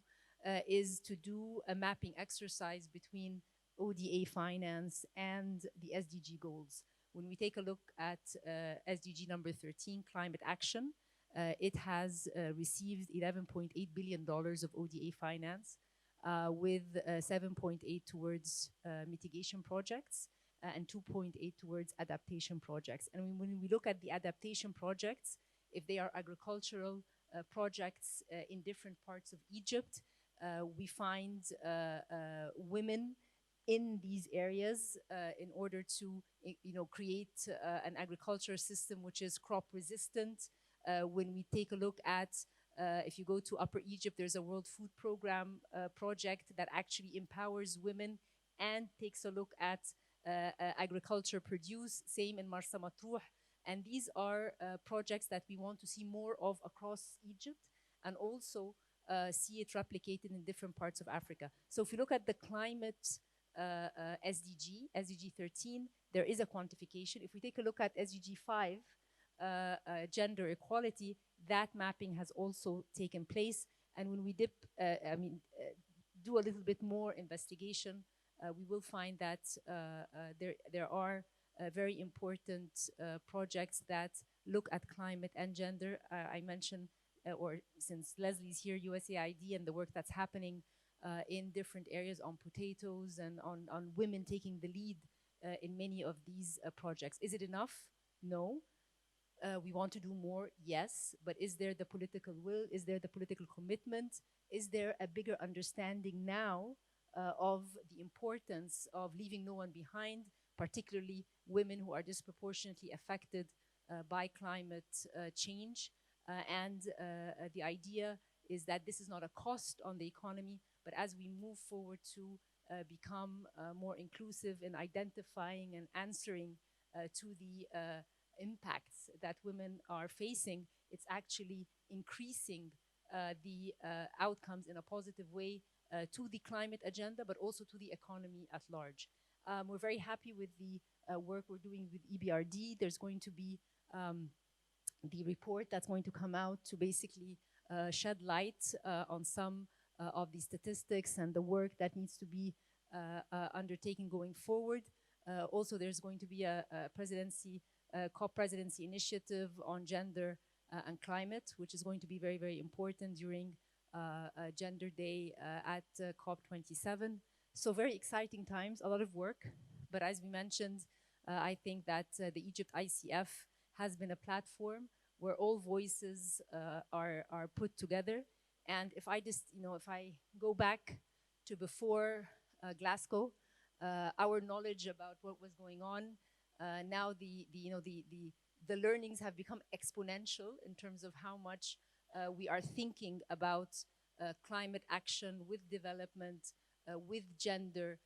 is to do a mapping exercise between ODA finance and the SDG goals. When we take a look at SDG number 13, climate action, it has received $11.8 billion of ODA finance, with 7.8 towards mitigation projects and 2.8 towards adaptation projects. And when we look at the adaptation projects, if they are agricultural projects in different parts of Egypt, we find women in these areas in order to create an agriculture system which is crop resistant. When we take a look at, if you go to Upper Egypt, there's a World Food Program project that actually empowers women and takes a look at agriculture produce, same in Marsa Matruh. And these are projects that we want to see more of across Egypt and also see it replicated in different parts of Africa. So if you look at the climate SDG 13, there is a quantification. If we take a look at SDG 5, gender equality, that mapping has also taken place. And when we do a little bit more investigation, we will find that there are very important projects that look at climate and gender. I mentioned, or since Leslie's here, USAID and the work that's happening in different areas on potatoes and on women taking the lead in many of these projects. Is it enough? No. We want to do more, yes, but is there the political will? Is there the political commitment? Is there a bigger understanding now of the importance of leaving no one behind, particularly women who are disproportionately affected by climate change? and the idea is that this is not a cost on the economy, but as we move forward to become more inclusive in identifying and answering to the impacts that women are facing, it's actually increasing the outcomes in a positive way to the climate agenda, but also to the economy at large. We're very happy with the work we're doing with EBRD. There's going to be the report that's going to come out to basically shed light on some of the statistics and the work that needs to be undertaken going forward. Also, there's going to be a presidency, COP presidency initiative on gender and climate, which is going to be very, very important during Gender Day at COP27. So very exciting times, a lot of work. But as we mentioned, I think that the Egypt ICF has been a platform where all voices are put together. And if I just, if I go back to before Glasgow, our knowledge about what was going on, now the learnings have become exponential in terms of how much we are thinking about climate action with development, with gender,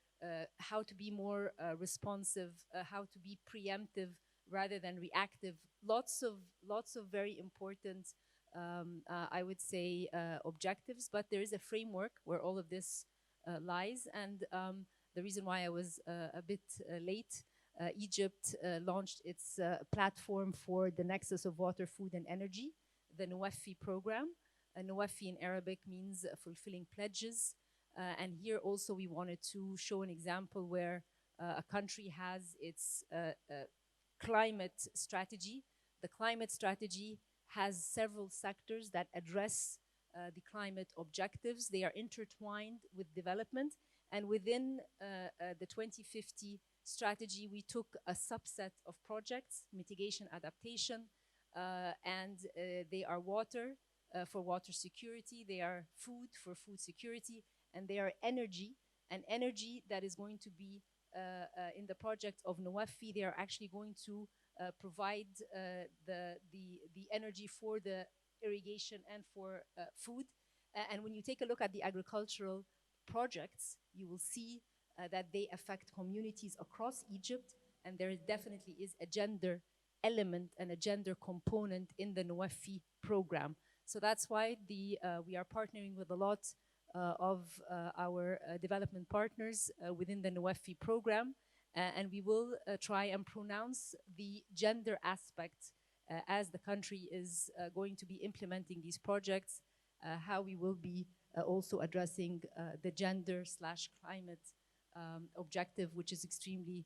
how to be more responsive, how to be preemptive rather than reactive. Lots of very important, I would say, objectives, but there is a framework where all of this lies. And the reason why I was a bit late, Egypt launched its platform for the nexus of water, food, and energy, the NOWAFI program. NOWAFI in Arabic means fulfilling pledges. And here also we wanted to show an example where a country has its climate strategy. The climate strategy has several sectors that address the climate objectives. They are intertwined with development. And within the 2050 strategy, we took a subset of projects, mitigation, adaptation, and they are water for water security, they are food for food security, and they are energy, and energy that is going to be in the project of NOWAFI. They are actually going to provide the energy for the irrigation and for food. And when you take a look at the agricultural projects, you will see that they affect communities across Egypt, and there definitely is a gender element and a gender component in the NOWAFI program. So that's why we are partnering with a lot of our development partners within the NOWAFI program, and we will try and pronounce the gender aspect as the country is going to be implementing these projects, how we will be also addressing the gender/climate objective, which is extremely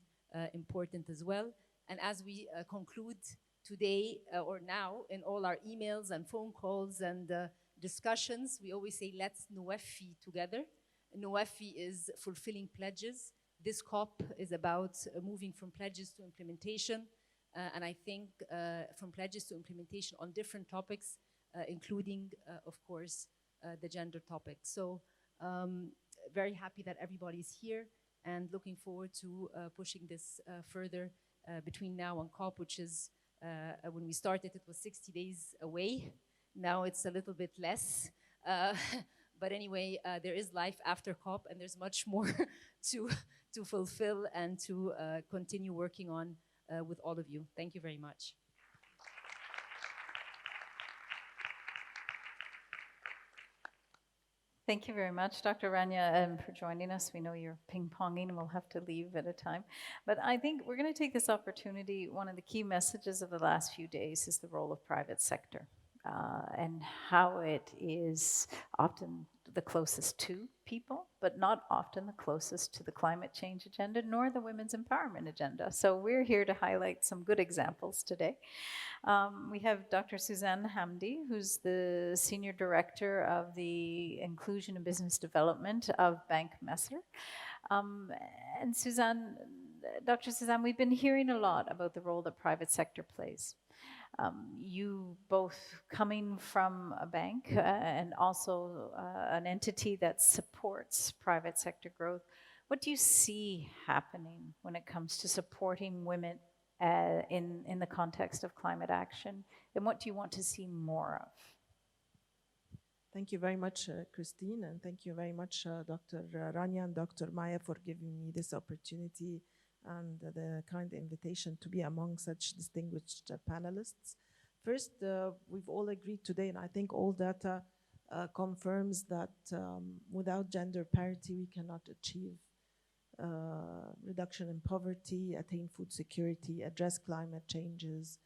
important as well. And as we conclude today or now in all our emails and phone calls and discussions, we always say, let's NOWAFI together. NOWAFI is fulfilling pledges. This COP is about moving from pledges to implementation. And I think from pledges to implementation on different topics, including, of course, the gender topic. So very happy that everybody's here and looking forward to pushing this further between now and COP, which is, when we started, it was 60 days away. Now it's a little bit less. But anyway, there is life after COP, and there's much more to fulfill and to continue working on with all of you. Thank you very much. Thank you very much, Dr. Rania, for joining us. We know you're ping-ponging and we'll have to leave at a time. But I think we're going to take this opportunity. One of the key messages of the last few days is the role of private sector and how it is often the closest to people, but not often the closest to the climate change agenda, nor the women's empowerment agenda. So we're here to highlight some good examples today. We have Dr. Suzanne Hamdi, who's the Senior Director of the Inclusion and Business Development of Bank Messer. And Suzanne, Dr. Suzanne, we've been hearing a lot about the role that private sector plays. You both coming from a bank and also an entity that supports private sector growth. What do you see happening when it comes to supporting women in the context of climate action? And what do you want to see more of? Thank you very much, Christine, and thank you very much, Dr. Rania and Dr. Maya, for giving me this opportunity and the kind invitation to be among such distinguished panelists. First, we've all agreed today, and I think all data confirms that without gender parity, we cannot achieve reduction in poverty, attain food security, address climate changes,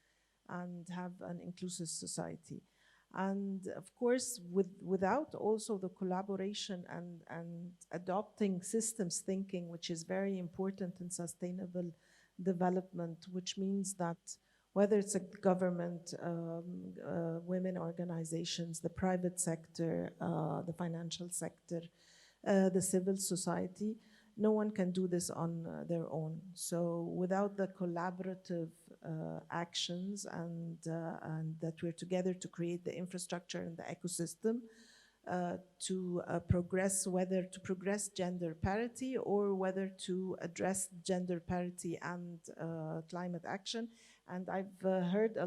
and have an inclusive society. And of course, without also the collaboration and adopting systems thinking, which is very important in sustainable development, which means that whether it's a government, women organizations, the private sector, the financial sector, the civil society, no one can do this on their own. So without the collaborative actions and that we're together to create the infrastructure and the ecosystem to progress, whether to progress gender parity or whether to address gender parity and climate action. And I've heard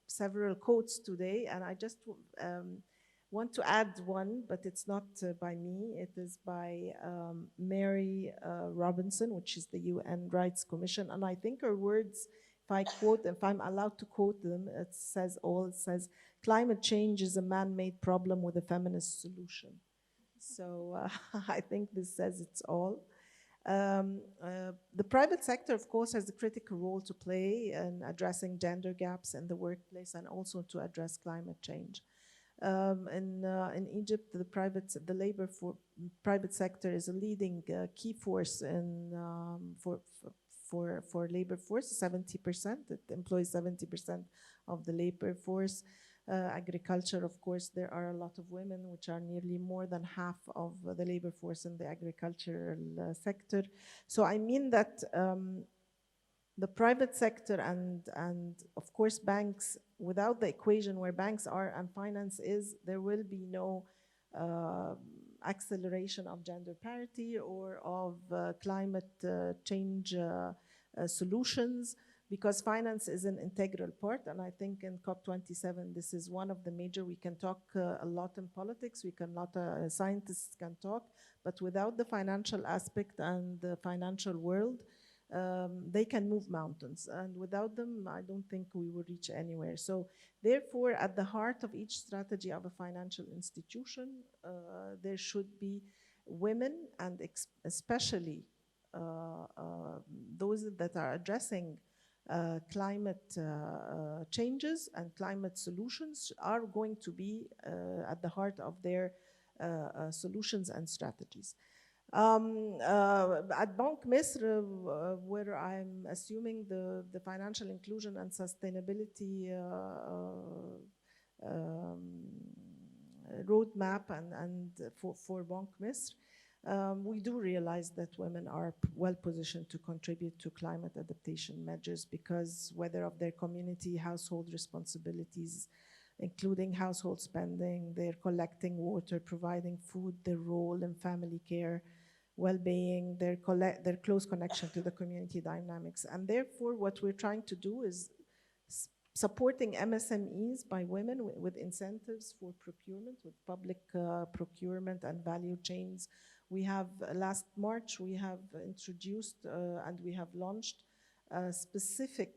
several quotes today, and I just want to add one, but it's not by me. It is by Mary Robinson, which is the UN Rights Commission. And I think her words, if I'm allowed to quote them, it says, climate change is a man-made problem with a feminist solution. So I think this says it's all. The private sector, of course, has a critical role to play in addressing gender gaps in the workplace and also to address climate change. In Egypt, the labor private sector is a leading key force in for labor force. 70%, it employs 70% of the labor force. Agriculture, of course, there are a lot of women, which are nearly more than half of the labor force in the agricultural sector. So I mean that the private sector and of course banks, without the equation where banks are and finance is, there will be no acceleration of gender parity or of climate change solutions, because finance is an integral part. And I think in COP27, this is one of the major, we can talk a lot in politics, scientists can talk, but without the financial aspect and the financial world, they can move mountains. And without them, I don't think we will reach anywhere. So therefore, at the heart of each strategy of a financial institution, there should be women, and especially those that are addressing climate changes and climate solutions are going to be at the heart of their solutions and strategies. At Bank Misr, where I'm assuming the financial inclusion and sustainability roadmap and for Bank Misr, we do realize that women are well positioned to contribute to climate adaptation measures because whether of their community household responsibilities, including household spending, they're collecting water, providing food, their role in family care, well-being, their close connection to the community dynamics. And therefore, what we're trying to do is supporting MSMEs by women with incentives for procurement, with public procurement and value chains. We have, last March, we have introduced and we have launched a specific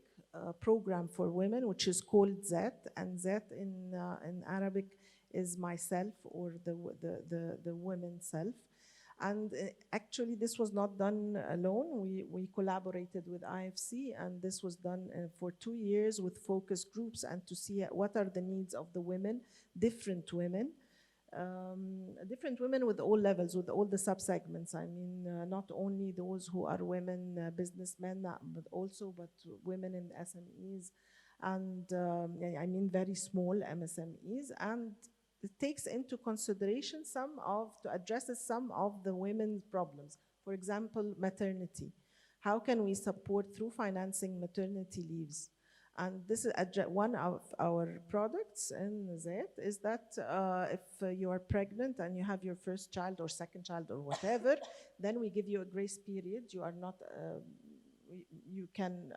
program for women, which is called ZET, and ZET in Arabic is myself, or the women's self. And actually, this was not done alone. We collaborated with IFC, and this was done for 2 years with focus groups and to see what are the needs of the women, different women with all levels, with all the subsegments. I mean, not only those who are women businessmen, but women in SMEs, and I mean very small MSMEs, and it takes into consideration addresses some of the women's problems. For example, maternity. How can we support through financing maternity leaves? And this is one of our products in ZET is that if you are pregnant and you have your first child or second child or whatever, then we give you a grace period. You are not you can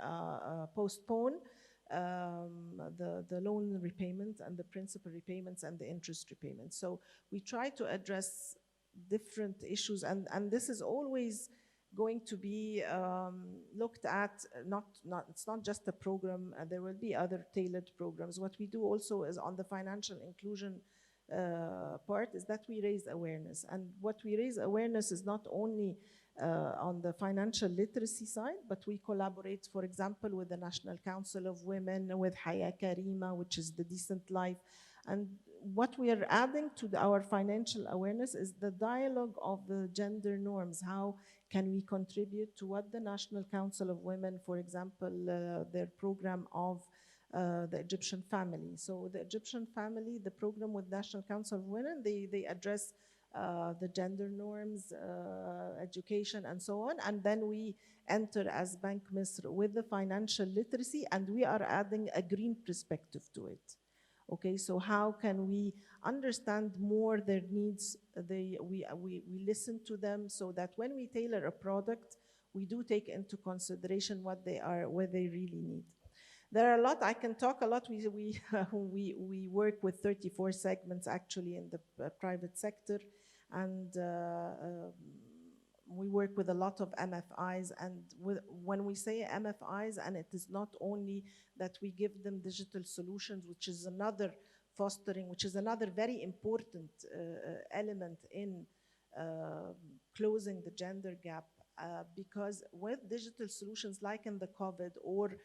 postpone the loan repayment and the principal repayments and the interest repayments. So we try to address different issues, and this is always going to be looked at, it's not just a program, there will be other tailored programs. What we do also is on the financial inclusion part is that we raise awareness. And what we raise awareness is not only on the financial literacy side, but we collaborate, for example, with the National Council of Women, with Haya Karima, which is the Decent Life. And what we are adding to our financial awareness is the dialogue of the gender norms. How can we contribute to what the National Council of Women, for example, their program of the Egyptian family. So the Egyptian family, the program with National Council of Women, they address the gender norms, education, and so on. And then we enter as Bank Misr with the financial literacy, and we are adding a green perspective to it. Okay, so how can we understand more their needs? We listen to them so that when we tailor a product, we do take into consideration what they really need. There are a lot, I can talk a lot. We work with 34 segments actually in the private sector, and we work with a lot of MFIs. And when we say MFIs, and it is not only that we give them digital solutions, which is another fostering, which is another very important element in closing the gender gap. Because with digital solutions like in the COVID, or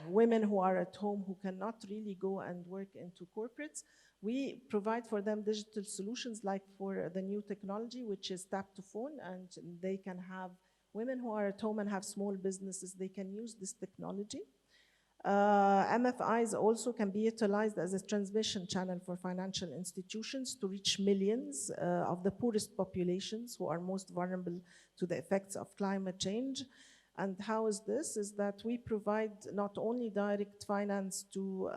women who are at home who cannot really go and work into corporates, we provide for them digital solutions like for the new technology, which is tap to phone, and they can have, women who are at home and have small businesses, they can use this technology. MFIs also can be utilized as a transmission channel for financial institutions to reach millions of the poorest populations who are most vulnerable to the effects of climate change. And how is this? Is that we provide not only direct finance to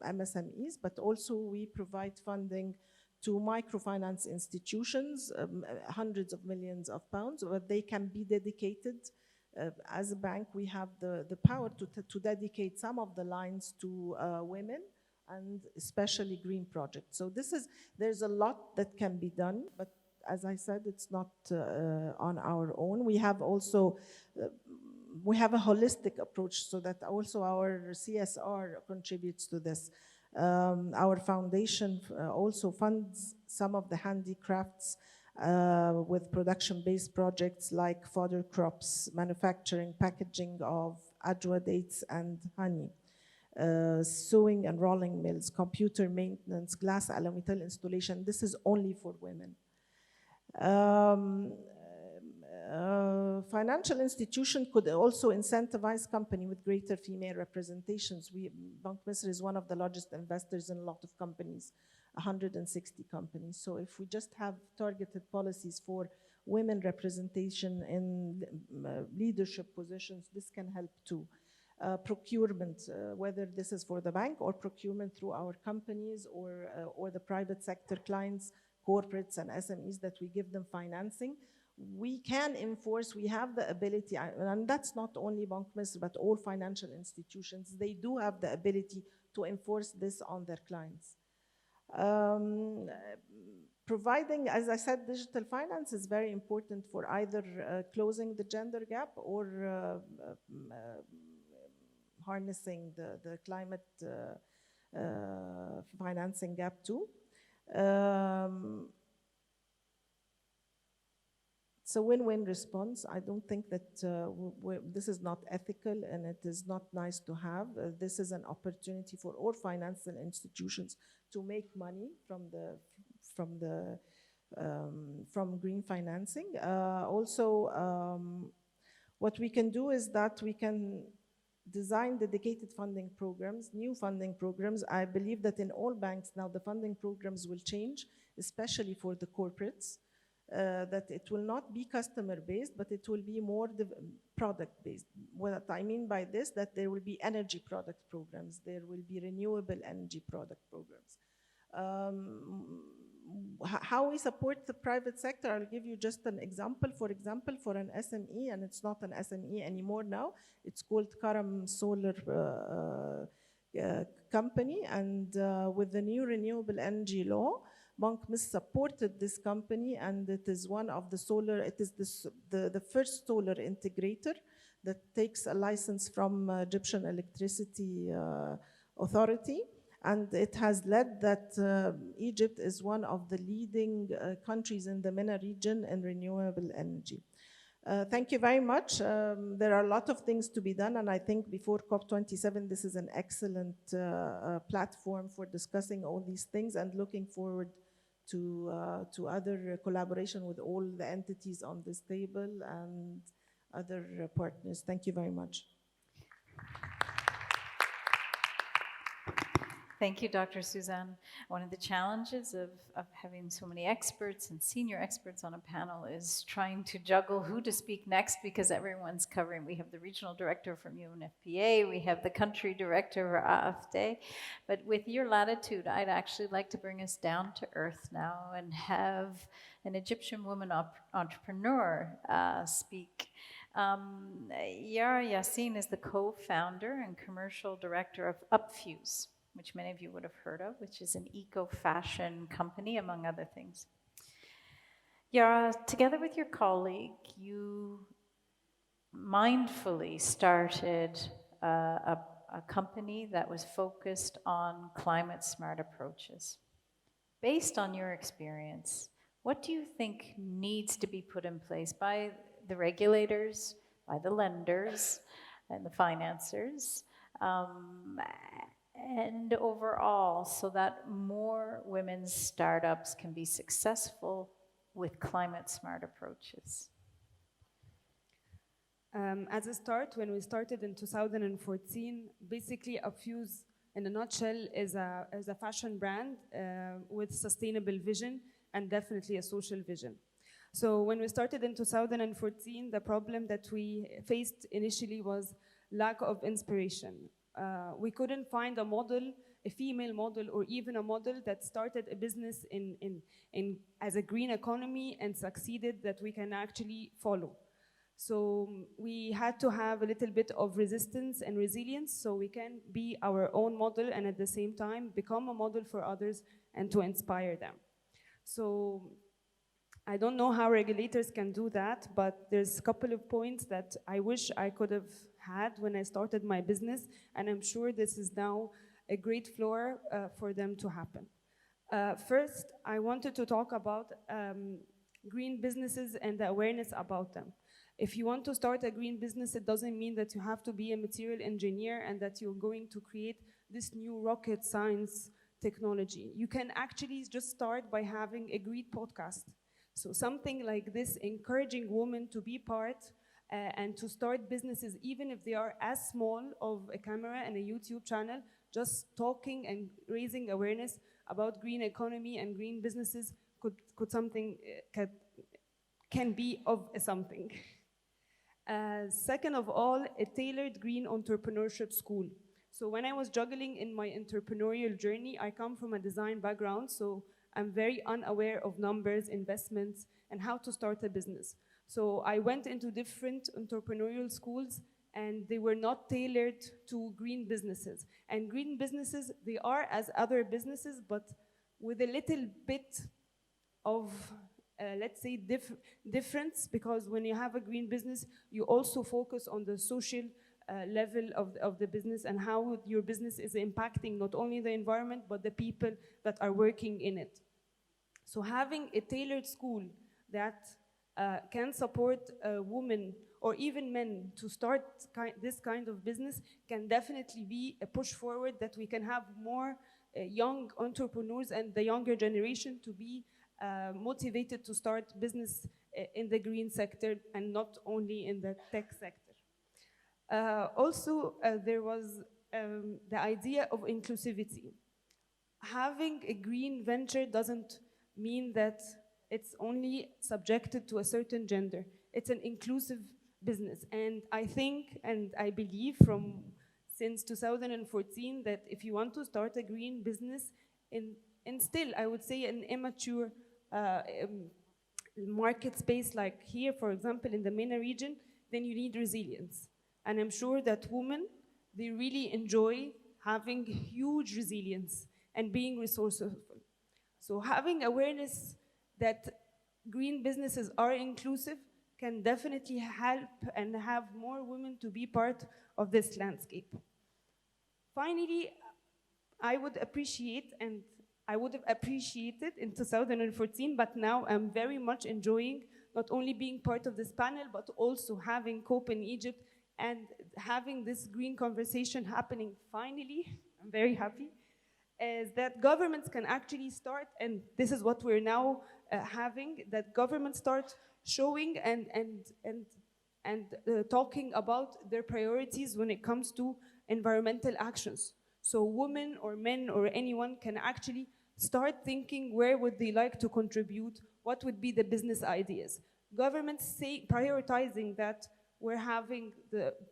MSMEs, but also we provide funding to microfinance institutions, hundreds of millions of pounds, where they can be dedicated. As a bank, we have the power to dedicate some of the lines to women, and especially green projects. So there's a lot that can be done, but as I said, it's not on our own. We have also, we have a holistic approach, so that also our CSR contributes to this. Our foundation also funds some of the handicrafts with production-based projects like fodder crops, manufacturing, packaging of ajwa dates and honey, sewing and rolling mills, computer maintenance, glass alloy installation. This is only for women. Financial institution could also incentivize company with greater female representations. Bank Misr is one of the largest investors in a lot of companies, 160 companies. So if we just have targeted policies for women representation in leadership positions, this can help too. Procurement, whether this is for the bank or procurement through our companies or the private sector clients, corporates and SMEs, that we give them financing. We can enforce, we have the ability, and that's not only Bank Misr, but all financial institutions, they do have the ability to enforce this on their clients. Providing, as I said, digital finance is very important for either closing the gender gap or harnessing the climate financing gap too. It's a win-win response. I don't think that this is not ethical and it is not nice to have. This is an opportunity for all financial institutions to make money from green financing. What we can do is that we can design dedicated funding programs, new funding programs. I believe that in all banks now the funding programs will change, especially for the corporates. That it will not be customer-based, but it will be more product-based. What I mean by this, that there will be energy product programs, there will be renewable energy product programs. how we support the private sector, I'll give you just an example. For example, for an SME, and it's not an SME anymore now, it's called Karam Solar Company, and with the new renewable energy law, Bank Miss supported this company, and it is one of the solar, it is the first solar integrator that takes a license from Egyptian Electricity Authority. And it has led that Egypt is one of the leading countries in the MENA region in renewable energy. Thank you very much. There are a lot of things to be done, and I think before COP27, this is an excellent platform for discussing all these things, and looking forward to other collaboration with all the entities on this table and other partners. Thank you very much. Thank you, Dr. Suzanne. One of the challenges of having so many experts and senior experts on a panel is trying to juggle who to speak next, because everyone's covering. We have the regional director from UNFPA, we have the country director for AFD, but with your latitude, I'd actually like to bring us down to earth now and have an Egyptian woman entrepreneur speak. Yara Yassin is the co-founder and commercial director of Upfuse, which many of you would have heard of, which is an eco-fashion company, among other things. Yara, together with your colleague, you mindfully started a company that was focused on climate-smart approaches. Based on your experience, what do you think needs to be put in place by the regulators, by the lenders, and the financiers, and overall, so that more women's startups can be successful with climate-smart approaches? As a start, when we started in 2014, basically Upfuse, in a nutshell, is a fashion brand with sustainable vision and definitely a social vision. So when we started in 2014, the problem that we faced initially was lack of inspiration. We couldn't find a model, a female model, or even a model that started a business as a green economy and succeeded that we can actually follow. So we had to have a little bit of resistance and resilience so we can be our own model and at the same time become a model for others and to inspire them. So I don't know how regulators can do that, but there's a couple of points that I wish I could have had when I started my business, and I'm sure this is now a great floor for them to happen. First, I wanted to talk about green businesses and the awareness about them. If you want to start a green business, it doesn't mean that you have to be a material engineer and that you're going to create this new rocket science technology. You can actually just start by having a great podcast. So something like this, encouraging women to be part and to start businesses, even if they are as small of a camera and a YouTube channel, just talking and raising awareness about green economy and green businesses can be of something. Second of all, a tailored green entrepreneurship school. So when I was juggling in my entrepreneurial journey, I come from a design background, so I'm very unaware of numbers, investments, and how to start a business. So I went into different entrepreneurial schools, and they were not tailored to green businesses. And green businesses, they are as other businesses, but with a little bit of let's say difference, because when you have a green business, you also focus on the social level of the business and how your business is impacting not only the environment, but the people that are working in it. So having a tailored school that can support women or even men to start this kind of business can definitely be a push forward, that we can have more young entrepreneurs and the younger generation to be motivated to start business in the green sector and not only in the tech sector. Also, there was the idea of inclusivity. Having a green venture doesn't mean that it's only subjected to a certain gender. It's an inclusive business. And I think, and I believe since 2014, that if you want to start a green business in in still, I would say, an immature market space like here, for example, in the MENA region, then you need resilience. And I'm sure that women, they really enjoy having huge resilience and being resourceful. So having awareness that green businesses are inclusive can definitely help and have more women to be part of this landscape. Finally, I would appreciate, and I would have appreciated in 2014, but now I'm very much enjoying not only being part of this panel, but also having COP in Egypt and having this green conversation happening finally. I'm very happy. Is that governments can actually start, and this is what we're now having, that governments start showing and talking about their priorities when it comes to environmental actions. So women or men or anyone can actually start thinking where would they like to contribute, what would be the business ideas. Governments say prioritizing that we're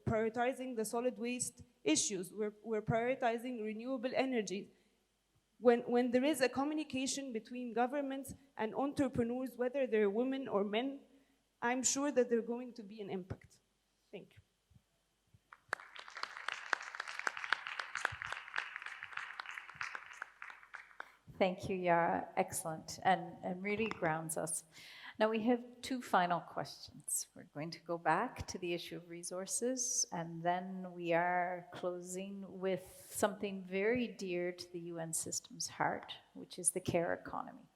prioritizing the solid waste issues, we're prioritizing renewable energy. When there is a communication between governments and entrepreneurs, whether they're women or men, I'm sure that there's going to be an impact. Thank you. Thank you, Yara. Excellent, and really grounds us. Now we have two final questions. We're going to go back to the issue of resources, and then we are closing with something very dear to the UN system's heart, which is the care economy,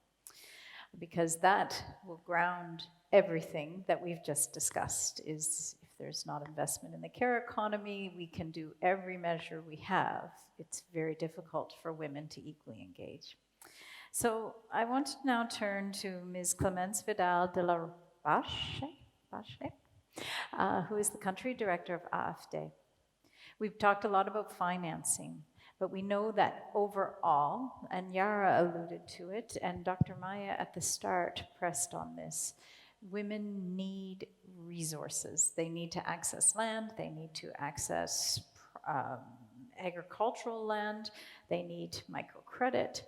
because that will ground everything that we've just discussed. Is if there's not investment in the care economy, we can do every measure we have. It's very difficult for women to equally engage. So I want to now turn to Ms. Clemence Vidal de la Bache, who is the country director of AFD. We've talked a lot about financing, but we know that overall, and Yara alluded to it, and Dr. Maya at the start pressed on this, women need resources. They need to access land, they need to access agricultural land, they need microcredit,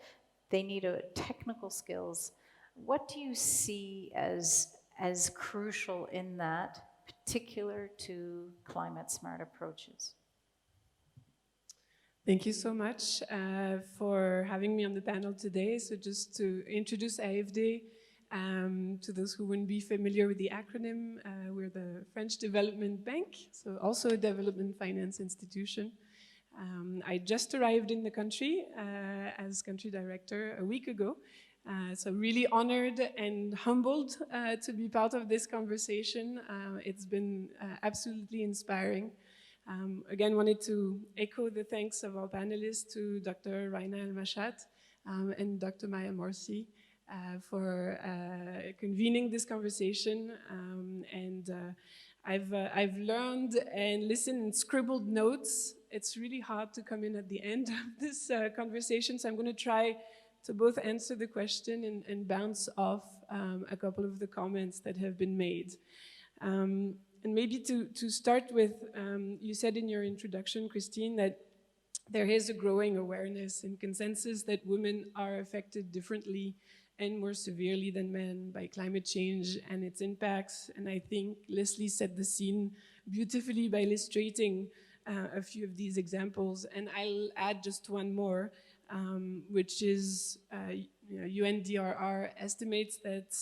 they need technical skills. What do you see as crucial in that, particular to climate smart approaches? Thank you so much for having me on the panel today. So just to introduce AFD, to those who wouldn't be familiar with the acronym, we're the French Development Bank, so also a development finance institution. I just arrived in the country as country director a week ago, so really honored and humbled to be part of this conversation. It's been absolutely inspiring. Again, wanted to echo the thanks of our panelists to Dr. Raina El-Mashat and Dr. Maya Morsi for convening this conversation. I've learned and listened and scribbled notes. It's really hard to come in at the end of this conversation, so I'm going to try to both answer the question and bounce off a couple of the comments that have been made. And maybe to start with, you said in your introduction, Christine, that there is a growing awareness and consensus that women are affected differently and more severely than men by climate change and its impacts. And I think Leslie set the scene beautifully by illustrating a few of these examples. And I'll add just one more, which is UNDRR estimates that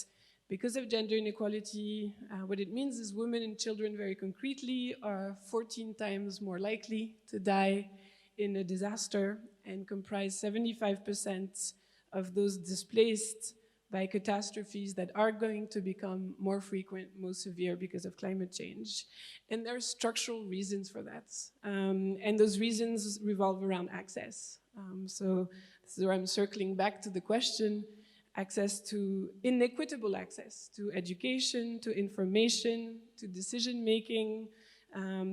because of gender inequality, what it means is women and children very concretely are 14 times more likely to die in a disaster and comprise 75% of those displaced by catastrophes that are going to become more frequent, more severe because of climate change. And there are structural reasons for that. And those reasons revolve around access. So this is where I'm circling back to the question, inequitable access to education, to information, to decision-making,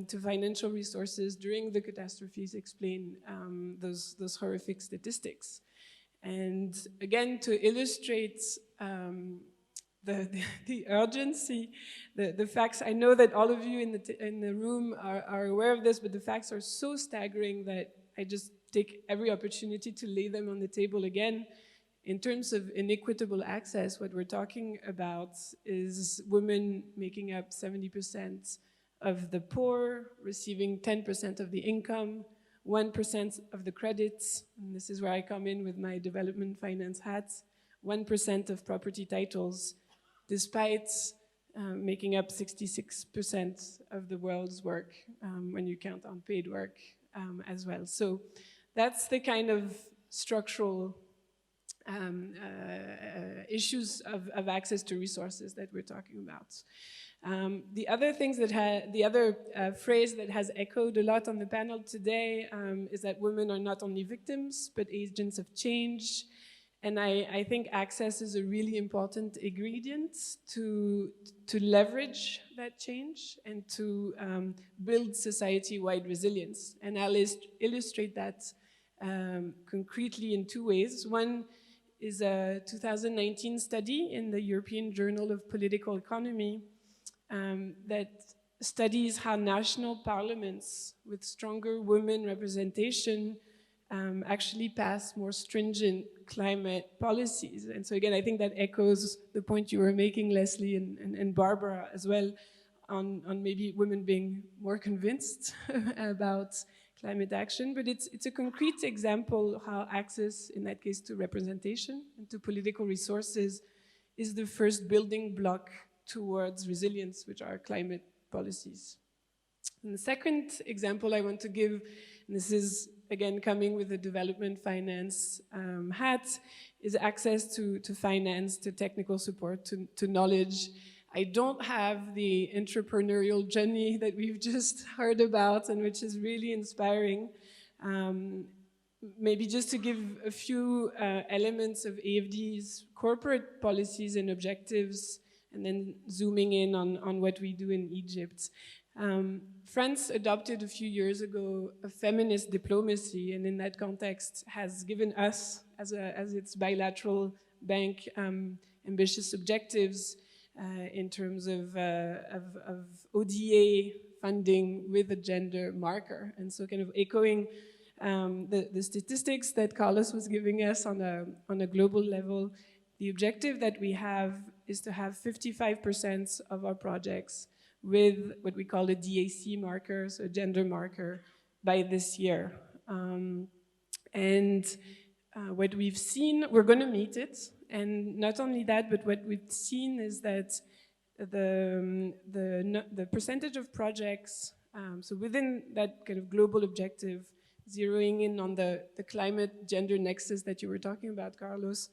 to financial resources during the catastrophes explain those horrific statistics. And again, to illustrate the urgency, the facts, I know that all of you in the room are aware of this, but the facts are so staggering that I just take every opportunity to lay them on the table again. in terms of inequitable access, what we're talking about is women making up 70% of the poor, receiving 10% of the income, 1% of the credits, and this is where I come in with my development finance hat, 1% of property titles, despite making up 66% of the world's work when you count unpaid work as well. So that's the kind of structural issues of access to resources that we're talking about. The other things that the other phrase that has echoed a lot on the panel today is that women are not only victims but agents of change. And I think access is a really important ingredient to leverage that change and to build society-wide resilience. And I'll illustrate that concretely in two ways. One is a 2019 study in the European Journal of Political Economy that studies how national parliaments with stronger women representation actually pass more stringent climate policies. And so again, I think that echoes the point you were making, Leslie and Barbara as well, on maybe women being more convinced about climate action. But it's a concrete example of how access, in that case, to representation and to political resources is the first building block towards resilience, which are climate policies. And the second example I want to give, and this is again coming with the development finance hat, is access to finance, to technical support, to knowledge. I don't have the entrepreneurial journey that we've just heard about and which is really inspiring. Maybe just to give a few elements of AFD's corporate policies and objectives, and then zooming in on what we do in Egypt. France adopted a few years ago a feminist diplomacy, and in that context has given us, as its bilateral bank, ambitious objectives in terms of ODA funding with a gender marker. And so kind of echoing the statistics that Carlos was giving us on a global level, the objective that we have is to have 55% of our projects with what we call a DAC marker, so a gender marker, by this year. What we've seen, we're going to meet it, and not only that, but what we've seen is that the percentage of projects, so within that kind of global objective, zeroing in on the climate gender nexus that you were talking about, Carlos,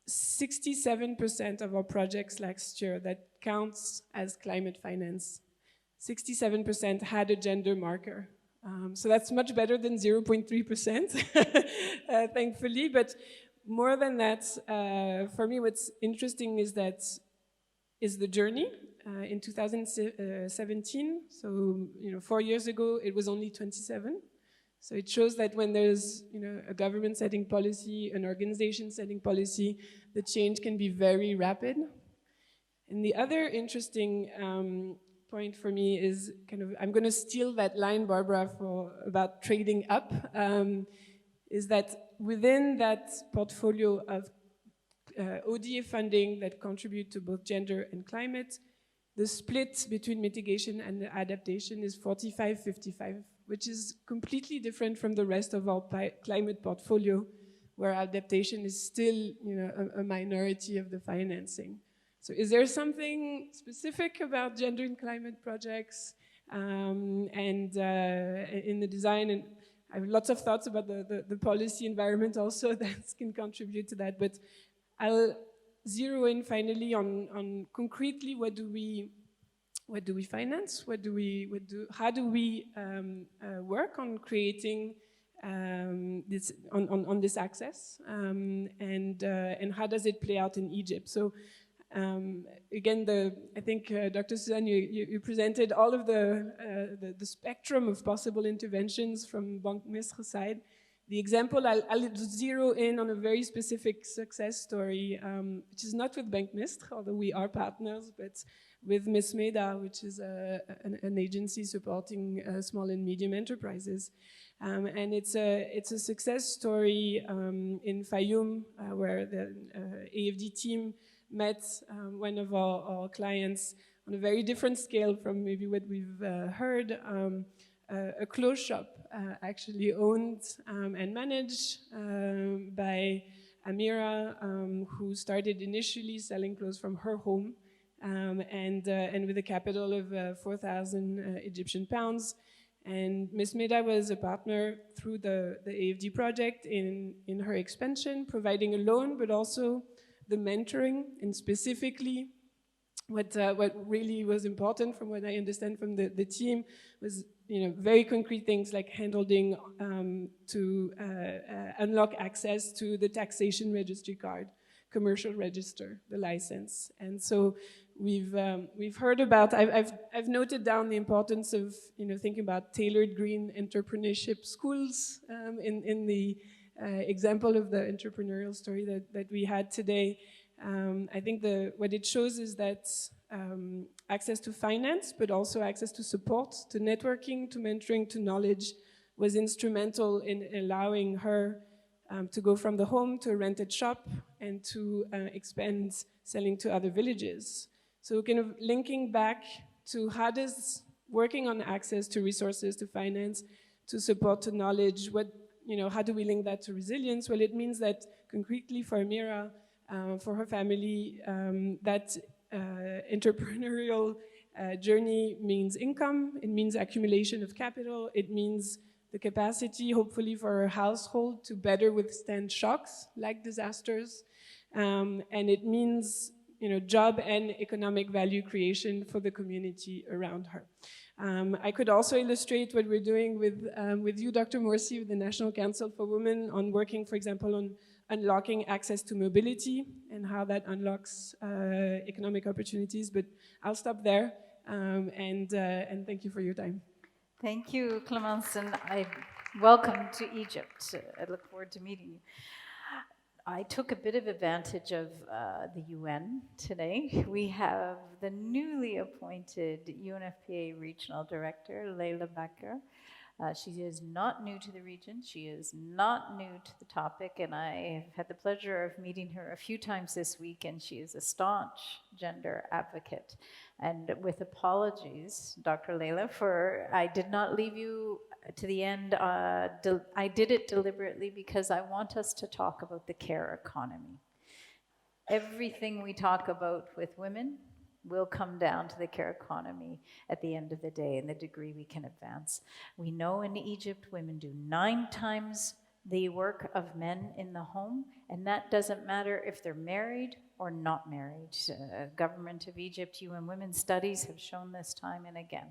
67% of our projects last year that counts as climate finance, 67% had a gender marker. So that's much better than 0.3%, thankfully. But more than that, for me, what's interesting is the journey. In 2017, so 4 years ago, it was only 27. So it shows that when there's a government setting policy, an organization setting policy, the change can be very rapid. And the other interesting point for me is I'm going to steal that line, Barbara, about trading up, is that within that portfolio of ODA funding that contribute to both gender and climate, the split between mitigation and adaptation is 45-55, which is completely different from the rest of our climate portfolio, where adaptation is still a minority of the financing. So is there something specific about gender and climate projects and in the design? And I have lots of thoughts about the policy environment also that can contribute to that. But I'll zero in finally on concretely what do we finance? How do we work on creating this on this access? And how does it play out in Egypt? So again, I think Dr. Suzanne, you presented all of the spectrum of possible interventions from Banque Misr's side. The example, I'll zero in on a very specific success story, which is not with Banque Misr, although we are partners, but with Miss Meda, which is an agency supporting small and medium enterprises. And it's a success story in Fayoum, where the AFD team met one of our clients on a very different scale from maybe what we've heard. A clothes shop actually owned and managed by Amira, who started initially selling clothes from her home and with a capital of 4,000 Egyptian pounds. And Ms. Meda was a partner through the AFD project in her expansion, providing a loan, but also the mentoring, and specifically what really was important from what I understand from the team was very concrete things like handholding to unlock access to the taxation registry card, commercial register, the license. And so we've heard about, I've noted down the importance of thinking about tailored green entrepreneurship schools in the example of the entrepreneurial story that we had today. I think what it shows is that access to finance, but also access to support, to networking, to mentoring, to knowledge was instrumental in allowing her to go from the home to a rented shop and to expand selling to other villages. So kind of linking back to how does working on access to resources, to finance, to support, to knowledge, how do we link that to resilience? Well, it means that concretely for Amira, for her family, that entrepreneurial journey means income, it means accumulation of capital, it means the capacity, hopefully, for her household to better withstand shocks like disasters, and it means job and economic value creation for the community around her. I could also illustrate what we're doing with you, Dr. Morsi, with the National Council for Women, on working, for example, on unlocking access to mobility and how that unlocks economic opportunities. But I'll stop there, and thank you for your time. Thank you, Clemence, and welcome to Egypt. I look forward to meeting you. I took a bit of advantage of the UN today. We have the newly appointed UNFPA Regional Director, Leila Becker. She is not new to the region. She is not new to the topic, and I have had the pleasure of meeting her a few times this week, and she is a staunch gender advocate. And with apologies, Dr. Leila, I did not leave you to the end. I did it deliberately because I want us to talk about the care economy. Everything we talk about with women will come down to the care economy at the end of the day and the degree we can advance. We know in Egypt women do 9 times the work of men in the home, and that doesn't matter if they're married or not married. Government of Egypt, UN Women's Studies have shown this time and again.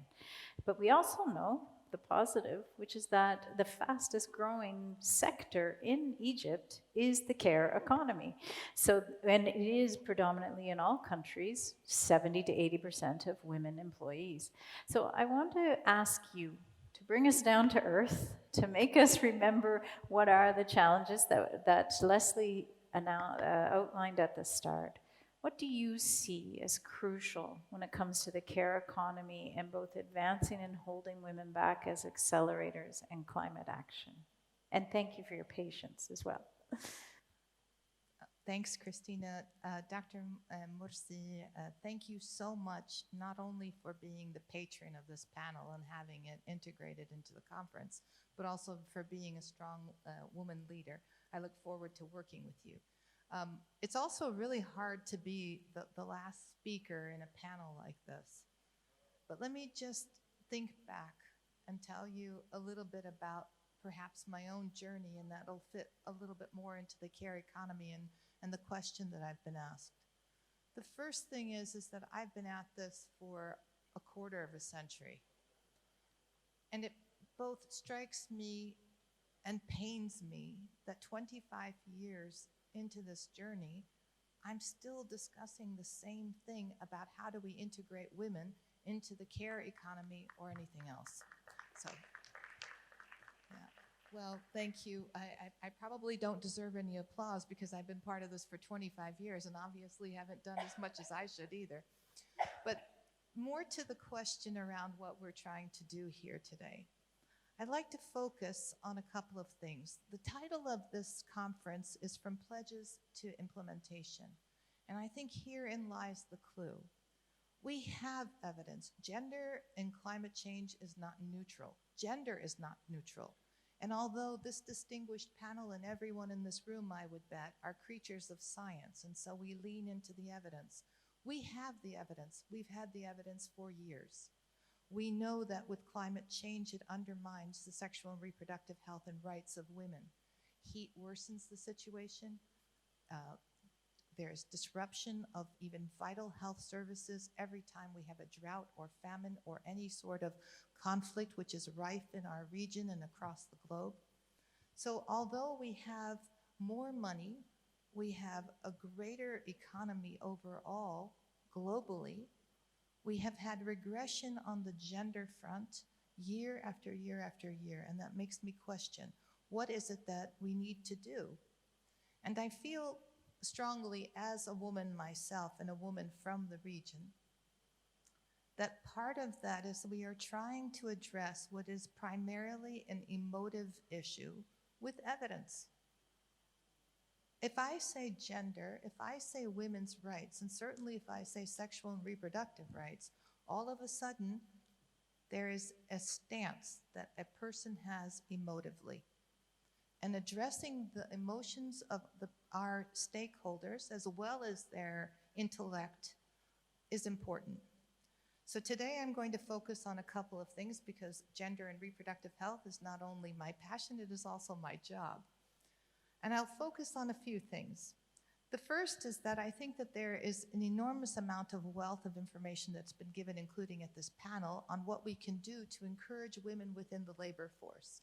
But we also know the positive, which is that the fastest growing sector in Egypt is the care economy. So, and it is predominantly in all countries, 70 to 80% of women employees. So I want to ask you to bring us down to earth, to make us remember what are the challenges that Leslie outlined at the start. What do you see as crucial when it comes to the care economy and both advancing and holding women back as accelerators and climate action? And thank you for your patience as well. Thanks, Christina. Dr. Morsi, thank you so much, not only for being the patron of this panel and having it integrated into the conference, but also for being a strong woman leader. I look forward to working with you. It's also really hard to be the last speaker in a panel like this. But let me just think back and tell you a little bit about perhaps my own journey, and that'll fit a little bit more into the care economy and the question that I've been asked. The first thing is that I've been at this for a quarter of a century. And it both strikes me and pains me that 25 years into this journey, I'm still discussing the same thing about how do we integrate women into the care economy or anything else. So, yeah. Well, thank you. I probably don't deserve any applause because I've been part of this for 25 years and obviously haven't done as much as I should either. But more to the question around what we're trying to do here today, I'd like to focus on a couple of things. The title of this conference is From Pledges to Implementation. And I think herein lies the clue. We have evidence. Gender in climate change is not neutral. Gender is not neutral. And although this distinguished panel and everyone in this room, I would bet, are creatures of science, and so we lean into the evidence, we have the evidence. We've had the evidence for years. We know that with climate change, it undermines the sexual and reproductive health and rights of women. Heat worsens the situation. There's disruption of even vital health services every time we have a drought or famine or any sort of conflict which is rife in our region and across the globe. So although we have more money, we have a greater economy overall globally, we have had regression on the gender front year after year after year, and that makes me question, what is it that we need to do? And I feel strongly as a woman myself and a woman from the region, that part of that is we are trying to address what is primarily an emotive issue with evidence. If I say gender, if I say women's rights, and certainly if I say sexual and reproductive rights, all of a sudden there is a stance that a person has emotively. And addressing the emotions of our stakeholders as well as their intellect is important. So today I'm going to focus on a couple of things because gender and reproductive health is not only my passion, it is also my job. And I'll focus on a few things. The first is that I think that there is an enormous amount of wealth of information that's been given, including at this panel, on what we can do to encourage women within the labor force.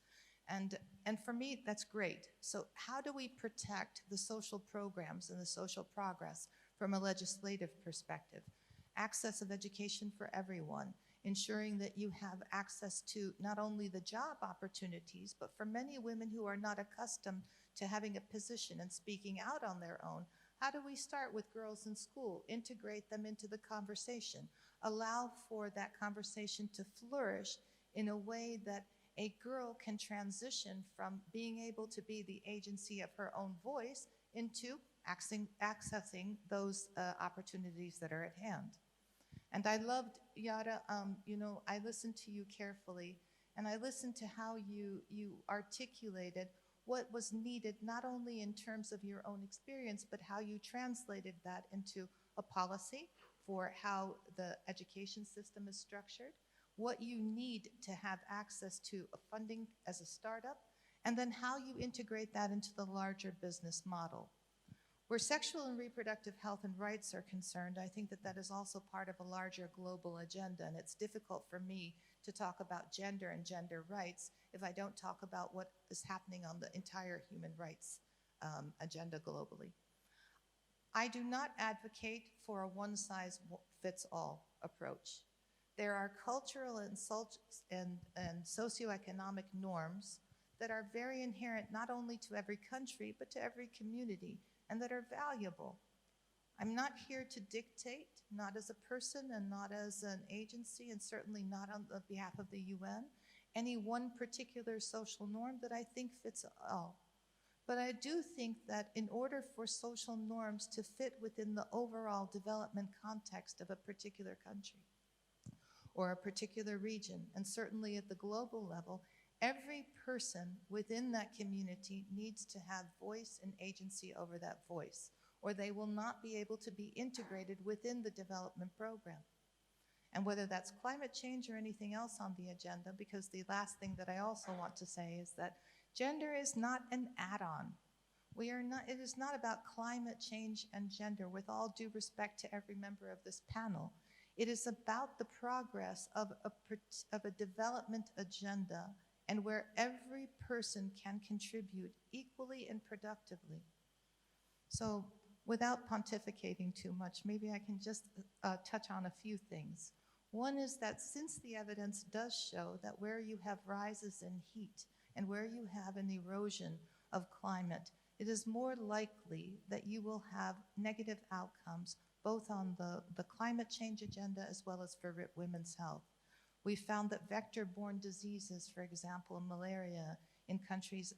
And for me, that's great. So how do we protect the social programs and the social progress from a legislative perspective? Access of education for everyone, ensuring that you have access to not only the job opportunities, but for many women who are not accustomed to having a position and speaking out on their own, how do we start with girls in school, integrate them into the conversation, allow for that conversation to flourish in a way that a girl can transition from being able to be the agency of her own voice into accessing those opportunities that are at hand. And I loved, Yara, I listened to you carefully, and I listened to how you articulated what was needed, not only in terms of your own experience, but how you translated that into a policy for how the education system is structured, what you need to have access to funding as a startup, and then how you integrate that into the larger business model. Where sexual and reproductive health and rights are concerned, I think that that is also part of a larger global agenda, and it's difficult for me to talk about gender and gender rights if I don't talk about what is happening on the entire human rights agenda globally. I do not advocate for a one-size-fits-all approach. There are cultural and socioeconomic norms that are very inherent not only to every country, but to every community, and that are valuable. I'm not here to dictate, not as a person and not as an agency, and certainly not on behalf of the UN, any one particular social norm that I think fits all. But I do think that in order for social norms to fit within the overall development context of a particular country or a particular region, and certainly at the global level, every person within that community needs to have voice and agency over that voice, or they will not be able to be integrated within the development program. And whether that's climate change or anything else on the agenda, because the last thing that I also want to say is that gender is not an add-on. It is not about climate change and gender, with all due respect to every member of this panel. It is about the progress of a development agenda, and where every person can contribute equally and productively. So without pontificating too much, maybe I can just touch on a few things. One is that since the evidence does show that where you have rises in heat and where you have an erosion of climate, it is more likely that you will have negative outcomes both on the climate change agenda as well as for women's health. We found that vector-borne diseases, for example, malaria in countries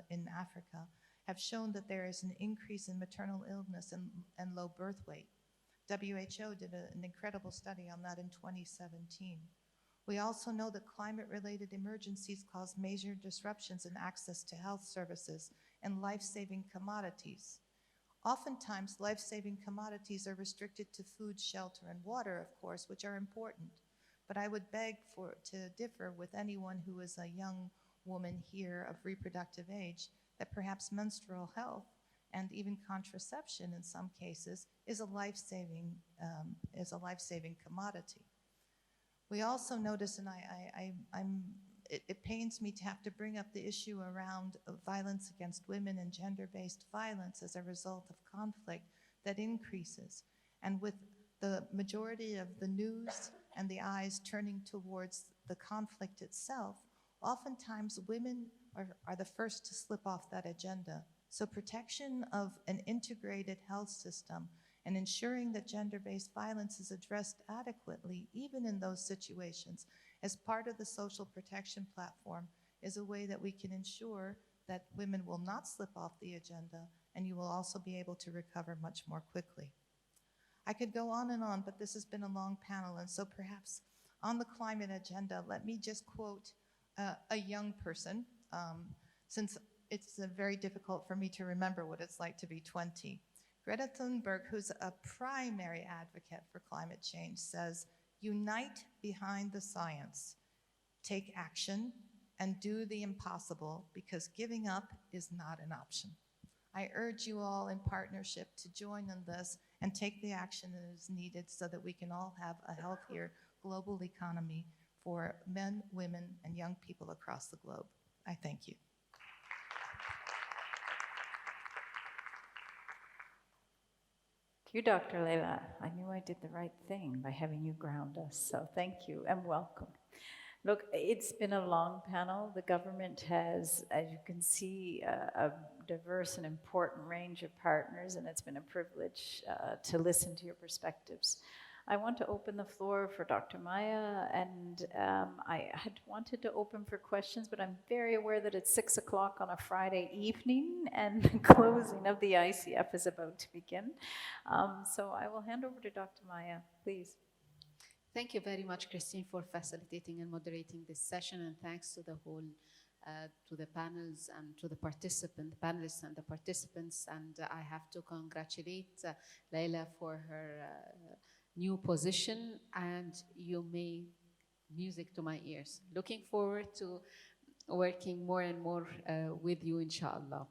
in Africa, have shown that there is an increase in maternal illness and low birth weight. WHO did an incredible study on that in 2017. We also know that climate-related emergencies cause major disruptions in access to health services and life-saving commodities. Oftentimes, life-saving commodities are restricted to food, shelter, and water, of course, which are important. But I would beg to differ with anyone who is a young woman here of reproductive age that perhaps menstrual health and even contraception in some cases is a life-saving commodity. We also notice, and it pains me to have to bring up the issue around violence against women and gender-based violence as a result of conflict that increases. And with the majority of the news and the eyes turning towards the conflict itself, oftentimes women are the first to slip off that agenda. So protection of an integrated health system and ensuring that gender-based violence is addressed adequately, even in those situations, as part of the social protection platform, is a way that we can ensure that women will not slip off the agenda, and you will also be able to recover much more quickly. I could go on, but this has been a long panel, and so perhaps on the climate agenda, let me just quote a young person, since it's very difficult for me to remember what it's like to be 20. Greta Thunberg, who's a primary advocate for climate change, says, "Unite behind the science, take action, and do the impossible, because giving up is not an option." I urge you all in partnership to join in this and take the action that is needed so that we can all have a healthier global economy for men, women, and young people across the globe. I thank you. Thank you, Dr. Leila. I knew I did the right thing by having you ground us, so thank you and welcome. Look, it's been a long panel. The government has, as you can see, a diverse and important range of partners, and it's been a privilege to listen to your perspectives. I want to open the floor for Dr. Maya, and I had wanted to open for questions, but I'm very aware that it's 6 o'clock on a Friday evening, and the closing of the ICF is about to begin. So I will hand over to Dr. Maya, please. Thank you very much, Christine, for facilitating and moderating this session, and thanks to the whole, to the panels and to the panelists and the participants. And I have to congratulate Leila for her new position, and you made music to my ears. Looking forward to working more and more with you, inshallah.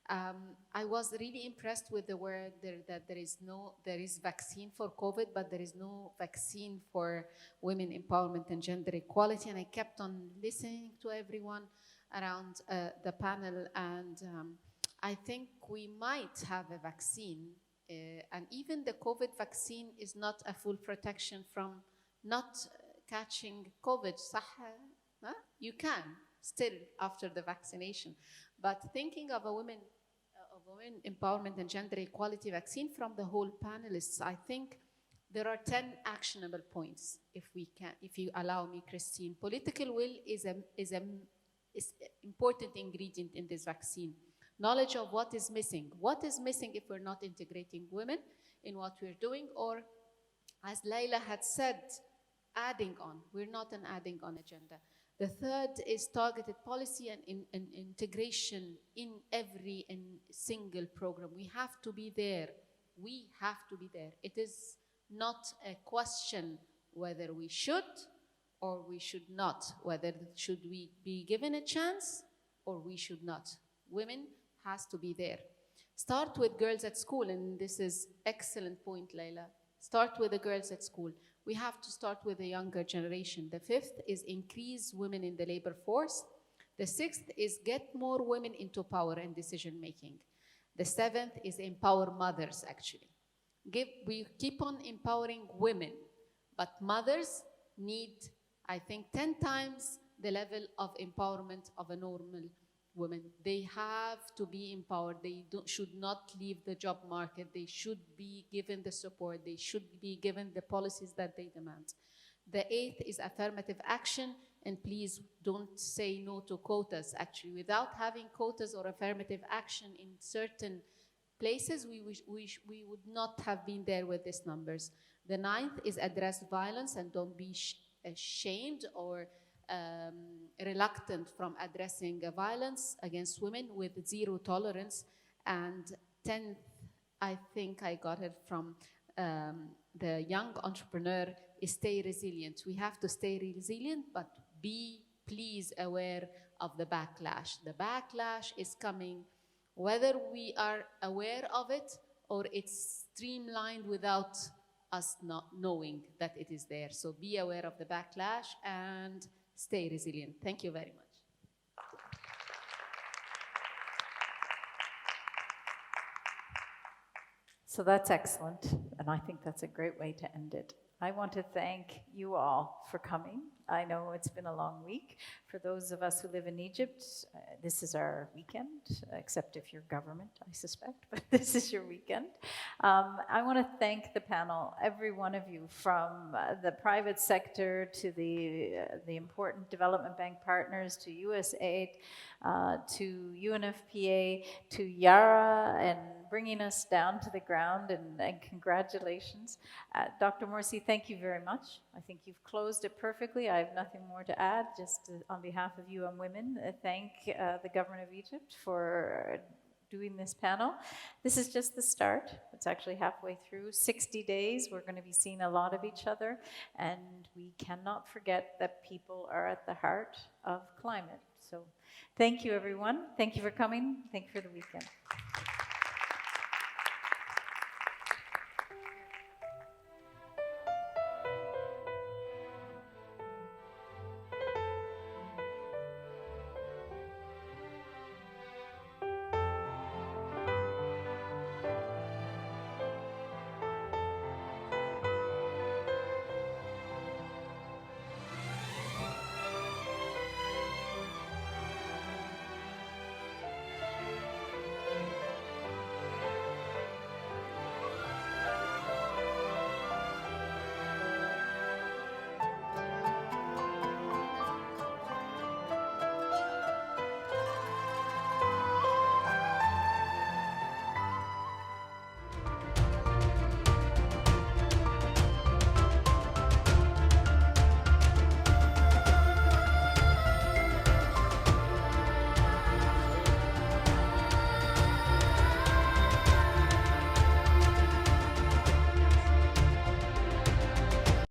I was really impressed with the word that there is vaccine for COVID, but there is no vaccine for women empowerment and gender equality. And I kept on listening to everyone around the panel, and I think we might have a vaccine, and even the COVID vaccine is not a full protection from not catching COVID. Huh? You can still after the vaccination, but thinking of a women empowerment and gender equality vaccine from the whole panelists, I think there are 10 actionable points. If you allow me, Christine, political will is an important ingredient in this vaccine. Knowledge of what is missing. What is missing if we're not integrating women in what we're doing, or as Leila had said, adding on. We're not an adding on agenda. The third is targeted policy and integration in every single program. We have to be there. We have to be there. It is not a question whether we should or we should not, whether should we be given a chance or we should not. Women has to be there. Start with girls at school, and this is excellent point, Leila. Start with the girls at school. We have to start with the younger generation. The fifth is increase women in the labor force. The sixth is get more women into power and decision making. The seventh is empower mothers, actually. We keep on empowering women, but mothers need, I think, 10 times the level of empowerment of a normal women. They have to be empowered. They should not leave the job market. They should be given the support. They should be given the policies that they demand. The eighth is affirmative action. And please don't say no to quotas. Actually, without having quotas or affirmative action in certain places, we would not have been there with these numbers. The ninth is address violence and don't be ashamed or reluctant from addressing violence against women with zero tolerance. And 10th, I think I got it from the young entrepreneur, is stay resilient. We have to stay resilient, but be please aware of the backlash. The backlash is coming whether we are aware of it or it's streamlined without us not knowing that it is there. So be aware of the backlash and stay resilient. Thank you very much. So that's excellent, and I think that's a great way to end it. I want to thank you all for coming. I know it's been a long week. For those of us who live in Egypt, this is our weekend, except if you're government, I suspect, but this is your weekend. I want to thank the panel, every one of you, from the private sector to the important development bank partners, to USAID, to UNFPA, to Yara, and bringing us down to the ground, and congratulations. Dr. Morsi, thank you very much. I think you've closed it perfectly. I have nothing more to add. Just on behalf of UN Women, thank the government of Egypt for doing this panel. This is just the start. It's actually halfway through. 60 days, we're going to be seeing a lot of each other, and we cannot forget that people are at the heart of climate. So thank you, everyone. Thank you for coming. Thank you for the weekend.